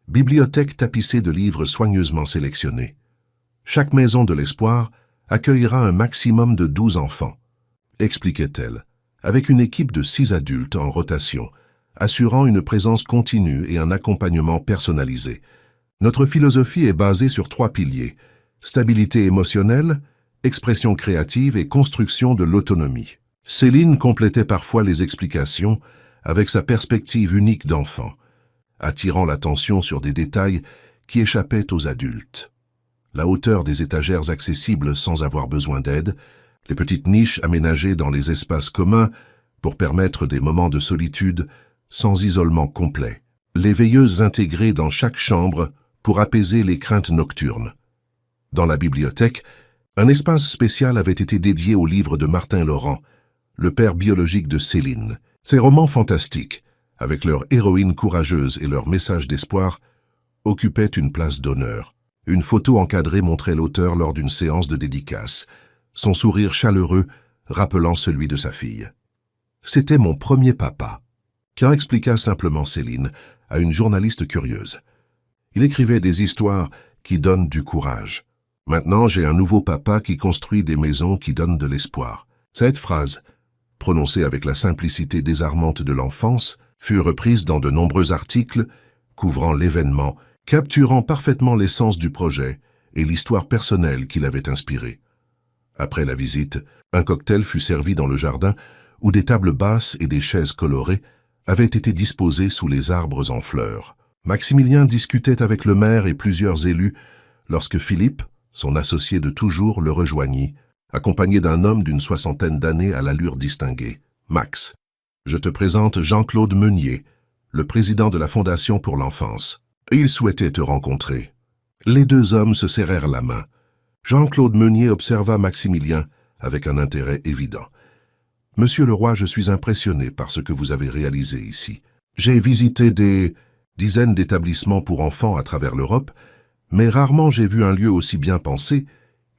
bibliothèque tapissée de livres soigneusement sélectionnés. Chaque maison de l'espoir accueillera un maximum de 12 enfants, expliquait-elle, avec une équipe de 6 adultes en rotation, assurant une présence continue et un accompagnement personnalisé. Notre philosophie est basée sur 3 piliers: stabilité émotionnelle, expression créative et construction de l'autonomie. Céline complétait parfois les explications avec sa perspective unique d'enfant, attirant l'attention sur des détails qui échappaient aux adultes. La hauteur des étagères accessibles sans avoir besoin d'aide, les petites niches aménagées dans les espaces communs pour permettre des moments de solitude sans isolement complet, les veilleuses intégrées dans chaque chambre pour apaiser les craintes nocturnes. Dans la bibliothèque, un espace spécial avait été dédié aux livres de Martin Laurent, le père biologique de Céline. Ces romans fantastiques, avec leur héroïne courageuse et leur message d'espoir, occupaient une place d'honneur. Une photo encadrée montrait l'auteur lors d'une séance de dédicace, son sourire chaleureux rappelant celui de sa fille. « C'était mon premier papa », car expliqua simplement Céline à une journaliste curieuse. Il écrivait des histoires qui donnent du courage. Maintenant, j'ai un nouveau papa qui construit des maisons qui donnent de l'espoir. Cette phrase, prononcée avec la simplicité désarmante de l'enfance, fut reprise dans de nombreux articles couvrant l'événement, capturant parfaitement l'essence du projet et l'histoire personnelle qui l'avait inspiré. Après la visite, un cocktail fut servi dans le jardin où des tables basses et des chaises colorées avaient été disposées sous les arbres en fleurs. Maximilien discutait avec le maire et plusieurs élus lorsque Philippe, son associé de toujours, le rejoignit, accompagné d'un homme d'une 60aine d'années à l'allure distinguée. « Max, je te présente Jean-Claude Meunier, le président de la Fondation pour l'enfance. Il souhaitait te rencontrer. » Les deux hommes se serrèrent la main. Jean-Claude Meunier observa Maximilien avec un intérêt évident. « Monsieur le roi, je suis impressionné par ce que vous avez réalisé ici. J'ai visité des dizaines d'établissements pour enfants à travers l'Europe, mais rarement j'ai vu un lieu aussi bien pensé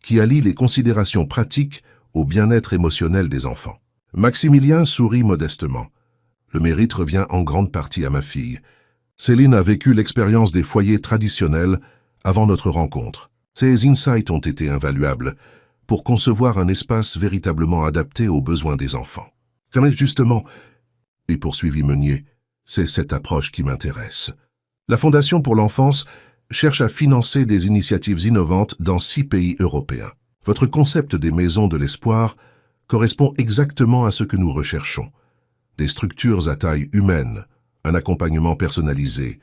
qui allie les considérations pratiques au bien-être émotionnel des enfants. » Maximilien sourit modestement. « Le mérite revient en grande partie à ma fille. Céline a vécu l'expérience des foyers traditionnels avant notre rencontre. Ses insights ont été invaluables pour concevoir un espace véritablement adapté aux besoins des enfants. Mais justement, et poursuivit Meunier, c'est cette approche qui m'intéresse. La Fondation pour l'enfance cherche à financer des initiatives innovantes dans 6 pays européens. Votre concept des maisons de l'espoir correspond exactement à ce que nous recherchons. Des structures à taille humaine, un accompagnement personnalisé,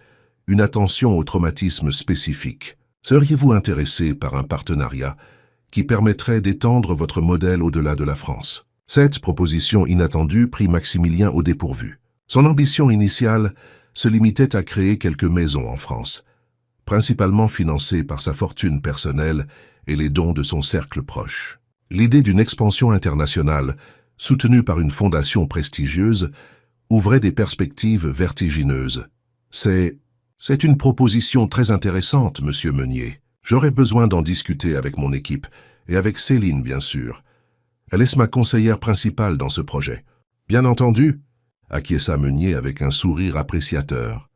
une attention aux traumatismes spécifiques. Seriez-vous intéressé par un partenariat qui permettrait d'étendre votre modèle au-delà de la France? Cette proposition inattendue prit Maximilien au dépourvu. Son ambition initiale se limitait à créer quelques maisons en France, principalement financées par sa fortune personnelle et les dons de son cercle proche. L'idée d'une expansion internationale, soutenue par une fondation prestigieuse, ouvrait des perspectives vertigineuses. C'est une proposition très intéressante, monsieur Meunier. J'aurais besoin d'en discuter avec mon équipe, et avec Céline, bien sûr. Elle est ma conseillère principale dans ce projet. Bien entendu, acquiesça Meunier avec un sourire appréciateur.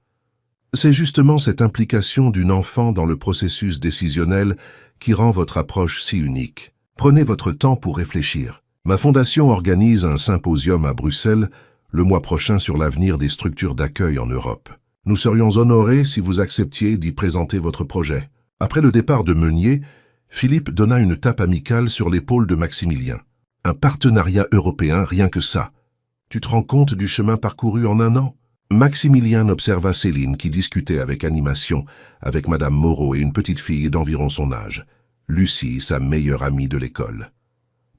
C'est justement cette implication d'une enfant dans le processus décisionnel qui rend votre approche si unique. Prenez votre temps pour réfléchir. Ma fondation organise un symposium à Bruxelles le mois prochain sur l'avenir des structures d'accueil en Europe. Nous serions honorés si vous acceptiez d'y présenter votre projet. Après le départ de Meunier, Philippe donna une tape amicale sur l'épaule de Maximilien. Un partenariat européen, rien que ça. Tu te rends compte du chemin parcouru en 1 an? Maximilien observa Céline qui discutait avec animation avec Madame Moreau et une petite fille d'environ son âge, Lucie, sa meilleure amie de l'école.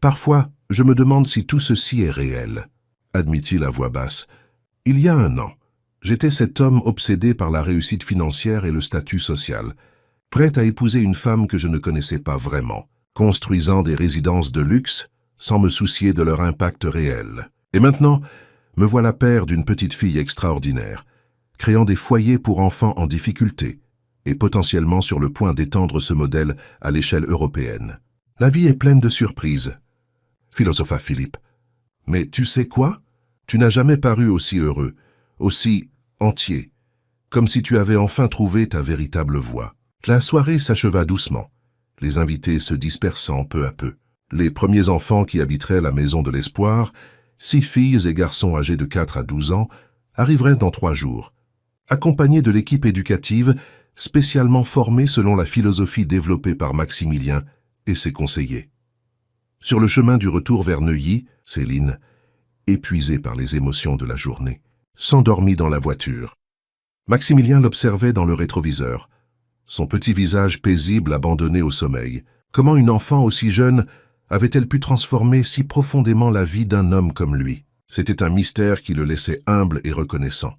Parfois, je me demande si tout ceci est réel. admit-il à voix basse. Il y a 1 an, j'étais cet homme obsédé par la réussite financière et le statut social, prêt à épouser une femme que je ne connaissais pas vraiment, construisant des résidences de luxe sans me soucier de leur impact réel. Et maintenant, me voilà père d'une petite fille extraordinaire, créant des foyers pour enfants en difficulté et potentiellement sur le point d'étendre ce modèle à l'échelle européenne. La vie est pleine de surprises, philosopha Philippe. Mais tu sais quoi? Tu n'as jamais paru aussi heureux, aussi entier, comme si tu avais enfin trouvé ta véritable voie. La soirée s'acheva doucement, les invités se dispersant peu à peu. Les premiers enfants qui habiteraient la maison de l'espoir, 6 filles et garçons âgés de 4 à 12 ans, arriveraient dans 3 jours, accompagnés de l'équipe éducative spécialement formée selon la philosophie développée par Maximilien et ses conseillers. Sur le chemin du retour vers Neuilly, Céline, épuisée par les émotions de la journée, s'endormit dans la voiture. Maximilien l'observait dans le rétroviseur, son petit visage paisible abandonné au sommeil. Comment une enfant aussi jeune avait-elle pu transformer si profondément la vie d'un homme comme lui? C'était un mystère qui le laissait humble et reconnaissant.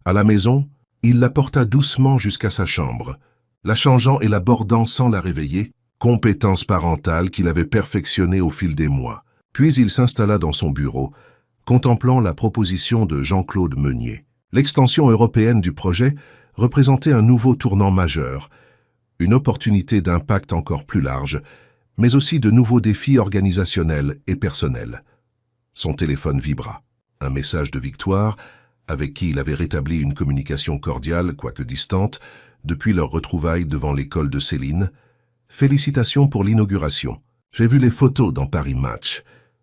À la maison, il la porta doucement jusqu'à sa chambre, la changeant et la bordant sans la réveiller, compétence parentale qu'il avait perfectionnée au fil des mois. Puis il s'installa dans son bureau, contemplant la proposition de Jean-Claude Meunier. L'extension européenne du projet représentait un nouveau tournant majeur, une opportunité d'impact encore plus large, mais aussi de nouveaux défis organisationnels et personnels. Son téléphone vibra. Un message de Victoire, avec qui il avait rétabli une communication cordiale, quoique distante, depuis leur retrouvaille devant l'école de Céline. « Félicitations pour l'inauguration. J'ai vu les photos dans Paris Match.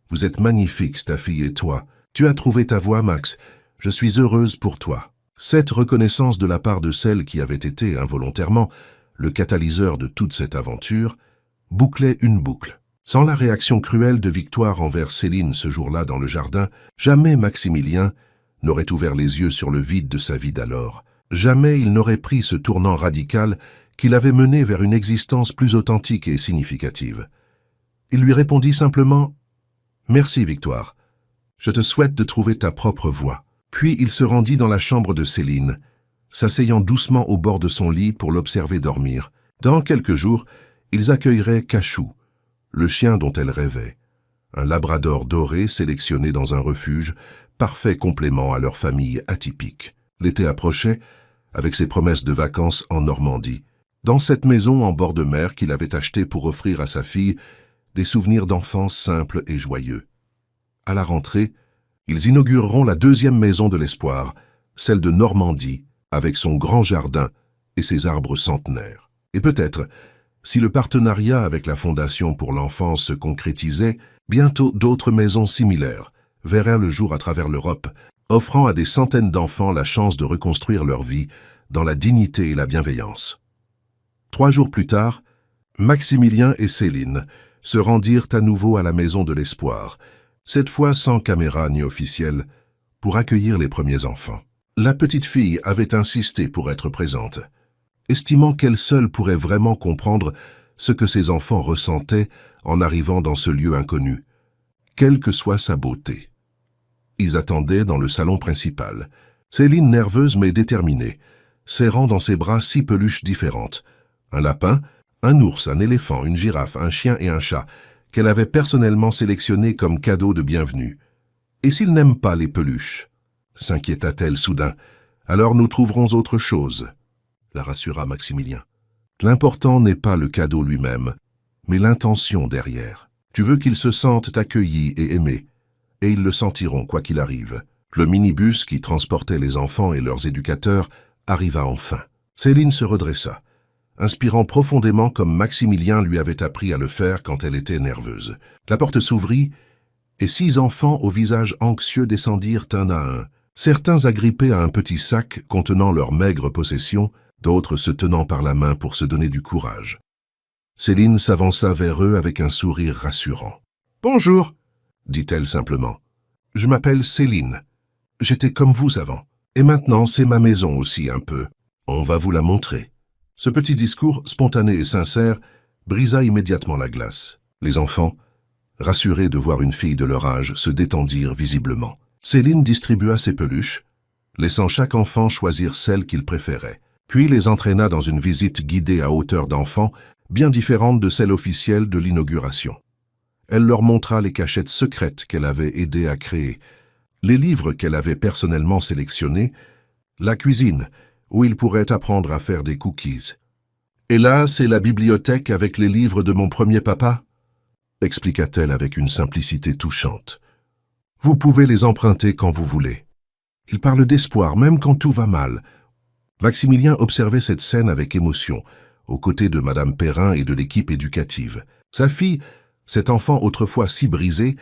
Vous êtes magnifiques, ta fille et toi. Tu as trouvé ta voie, Max. Je suis heureuse pour toi. » Cette reconnaissance de la part de celle qui avait été, involontairement, le catalyseur de toute cette aventure, bouclait une boucle. Sans la réaction cruelle de Victoire envers Céline ce jour-là dans le jardin, jamais Maximilien n'aurait ouvert les yeux sur le vide de sa vie d'alors. Jamais il n'aurait pris ce tournant radical qui l'avait mené vers une existence plus authentique et significative. Il lui répondit simplement « Merci, Victoire. Je te souhaite de trouver ta propre voie. » Puis il se rendit dans la chambre de Céline, s'asseyant doucement au bord de son lit pour l'observer dormir. Dans quelques jours, ils accueilleraient Cachou, le chien dont elle rêvait, un labrador doré sélectionné dans un refuge, parfait complément à leur famille atypique. L'été approchait, avec ses promesses de vacances en Normandie, dans cette maison en bord de mer qu'il avait achetée pour offrir à sa fille des souvenirs d'enfance simples et joyeux. À la rentrée, ils inaugureront la 2e maison de l'espoir, celle de Normandie, avec son grand jardin et ses arbres centenaires. Et peut-être, si le partenariat avec la Fondation pour l'enfance se concrétisait, bientôt d'autres maisons similaires verraient le jour à travers l'Europe, offrant à des centaines d'enfants la chance de reconstruire leur vie dans la dignité et la bienveillance. 3 jours plus tard, Maximilien et Céline se rendirent à nouveau à la maison de l'espoir, cette fois sans caméra ni officielle, pour accueillir les premiers enfants. La petite fille avait insisté pour être présente, estimant qu'elle seule pourrait vraiment comprendre ce que ses enfants ressentaient en arrivant dans ce lieu inconnu, quelle que soit sa beauté. Ils attendaient dans le salon principal, Céline nerveuse mais déterminée, serrant dans ses bras 6 peluches différentes, un lapin, un ours, un éléphant, une girafe, un chien et un chat, qu'elle avait personnellement sélectionnés comme cadeau de bienvenue. « Et s'ils n'aiment pas les peluches ?» s'inquiéta-t-elle soudain. « Alors nous trouverons autre chose », la rassura Maximilien. « L'important n'est pas le cadeau lui-même, mais l'intention derrière. Tu veux qu'ils se sentent accueillis et aimés, et ils le sentiront quoi qu'il arrive. » Le minibus qui transportait les enfants et leurs éducateurs arriva enfin. Céline se redressa, inspirant profondément comme Maximilien lui avait appris à le faire quand elle était nerveuse. La porte s'ouvrit, et 6 enfants au visage anxieux descendirent un à un, certains agrippés à un petit sac contenant leurs maigres possessions, d'autres se tenant par la main pour se donner du courage. Céline s'avança vers eux avec un sourire rassurant. « Bonjour », dit-elle simplement. « Je m'appelle Céline. J'étais comme vous avant. Et maintenant, c'est ma maison aussi un peu. On va vous la montrer. » Ce petit discours, spontané et sincère, brisa immédiatement la glace. Les enfants, rassurés de voir une fille de leur âge, se détendirent visiblement. Céline distribua ses peluches, laissant chaque enfant choisir celle qu'il préférait, puis les entraîna dans une visite guidée à hauteur d'enfant, bien différente de celle officielle de l'inauguration. Elle leur montra les cachettes secrètes qu'elle avait aidé à créer, les livres qu'elle avait personnellement sélectionnés, la cuisine, où ils pourraient apprendre à faire des cookies. « Et là, c'est la bibliothèque avec les livres de mon premier papa ?» expliqua-t-elle avec une simplicité touchante. « Vous pouvez les emprunter quand vous voulez. Ils parlent d'espoir, même quand tout va mal. » Maximilien observait cette scène avec émotion, aux côtés de Madame Perrin et de l'équipe éducative. Sa fille, cet enfant autrefois si brisé,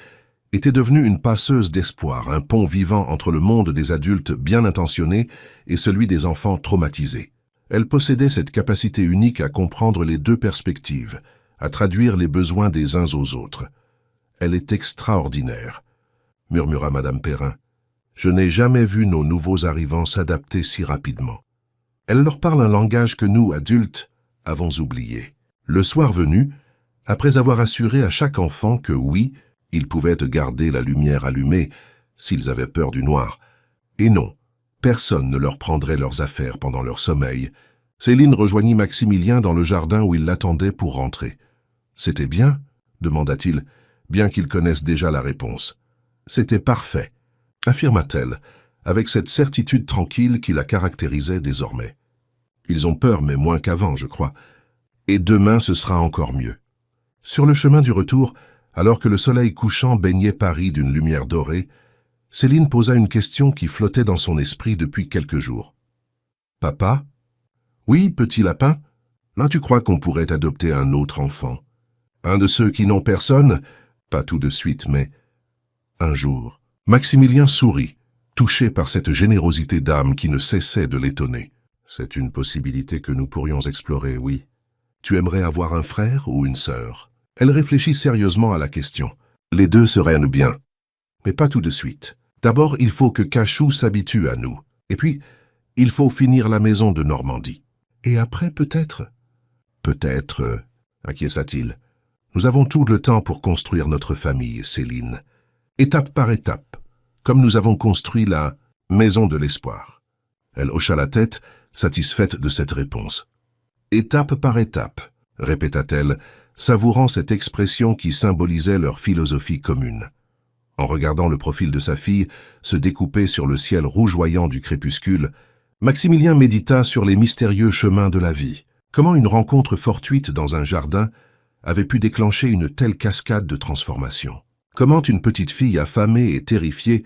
était devenue une passeuse d'espoir, un pont vivant entre le monde des adultes bien intentionnés et celui des enfants traumatisés. Elle possédait cette capacité unique à comprendre les deux perspectives, à traduire les besoins des uns aux autres. « Elle est extraordinaire », murmura Madame Perrin. « Je n'ai jamais vu nos nouveaux arrivants s'adapter si rapidement. Elle leur parle un langage que nous, adultes, avons oublié. » Le soir venu, après avoir assuré à chaque enfant que oui, ils pouvaient garder la lumière allumée s'ils avaient peur du noir, et non, personne ne leur prendrait leurs affaires pendant leur sommeil, Céline rejoignit Maximilien dans le jardin où il l'attendait pour rentrer. « C'était bien ?» demanda-t-il, bien qu'il connaisse déjà la réponse. « C'était parfait », affirma-t-elle, avec cette certitude tranquille qui la caractérisait désormais. « Ils ont peur, mais moins qu'avant, je crois. Et demain, ce sera encore mieux. » Sur le chemin du retour, alors que le soleil couchant baignait Paris d'une lumière dorée, Céline posa une question qui flottait dans son esprit depuis quelques jours. « Papa ? Oui, petit lapin ? Là, tu crois qu'on pourrait adopter un autre enfant? Un de ceux qui n'ont personne? Pas tout de suite, mais un jour. » Maximilien sourit, touché par cette générosité d'âme qui ne cessait de l'étonner. « C'est une possibilité que nous pourrions explorer, oui. Tu aimerais avoir un frère ou une sœur ?» Elle réfléchit sérieusement à la question. « Les deux seraient bien. Mais pas tout de suite. D'abord, il faut que Cachou s'habitue à nous. Et puis, il faut finir la maison de Normandie. Et après, peut-être ?»« Peut-être, acquiesça-t-il. Nous avons tout le temps pour construire notre famille, Céline. Étape par étape, comme nous avons construit la maison de l'espoir. » Elle hocha la tête, satisfaite de cette réponse. « Étape par étape, » répéta-t-elle, savourant cette expression qui symbolisait leur philosophie commune. En regardant le profil de sa fille se découper sur le ciel rougeoyant du crépuscule, Maximilien médita sur les mystérieux chemins de la vie. Comment une rencontre fortuite dans un jardin avait pu déclencher une telle cascade de transformation? Comment une petite fille affamée et terrifiée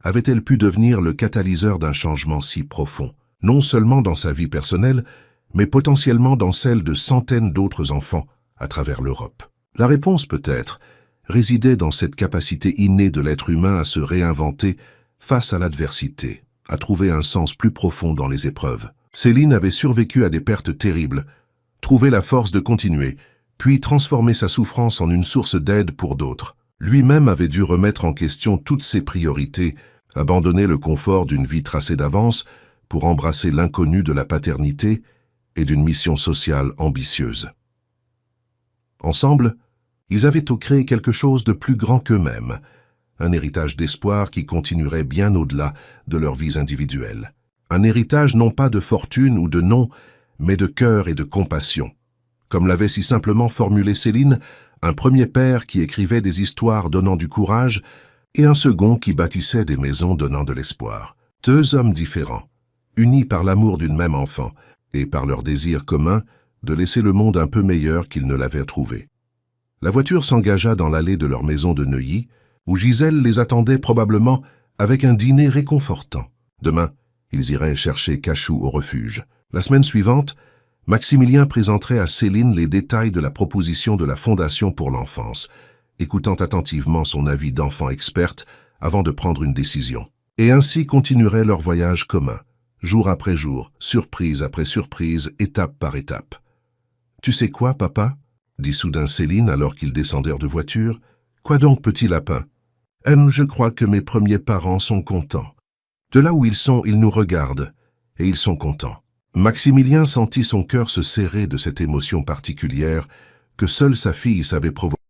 avait-elle pu devenir le catalyseur d'un changement si profond, non seulement dans sa vie personnelle, mais potentiellement dans celle de centaines d'autres enfants à travers l'Europe? La réponse, peut-être, résidait dans cette capacité innée de l'être humain à se réinventer face à l'adversité, à trouver un sens plus profond dans les épreuves. Céline avait survécu à des pertes terribles, trouvé la force de continuer, puis transformé sa souffrance en une source d'aide pour d'autres. Lui-même avait dû remettre en question toutes ses priorités, abandonner le confort d'une vie tracée d'avance pour embrasser l'inconnu de la paternité et d'une mission sociale ambitieuse. Ensemble, ils avaient créé quelque chose de plus grand qu'eux-mêmes, un héritage d'espoir qui continuerait bien au-delà de leurs vies individuelles. Un héritage non pas de fortune ou de nom, mais de cœur et de compassion. Comme l'avait si simplement formulé Céline, un premier père qui écrivait des histoires donnant du courage et un second qui bâtissait des maisons donnant de l'espoir. Deux hommes différents, unis par l'amour d'une même enfant et par leur désir commun de laisser le monde un peu meilleur qu'ils ne l'avaient trouvé. La voiture s'engagea dans l'allée de leur maison de Neuilly, où Gisèle les attendait probablement avec un dîner réconfortant. Demain, ils iraient chercher Cachou au refuge. La semaine suivante, Maximilien présenterait à Céline les détails de la proposition de la Fondation pour l'enfance, écoutant attentivement son avis d'enfant experte avant de prendre une décision. Et ainsi continuerait leur voyage commun, jour après jour, surprise après surprise, étape par étape. « Tu sais quoi, papa ?» dit soudain Céline alors qu'ils descendèrent de voiture. « Quoi donc, petit lapin ? Je crois que mes premiers parents sont contents. De là où ils sont, ils nous regardent, et ils sont contents. » Maximilien sentit son cœur se serrer de cette émotion particulière que seule sa fille savait provoquer.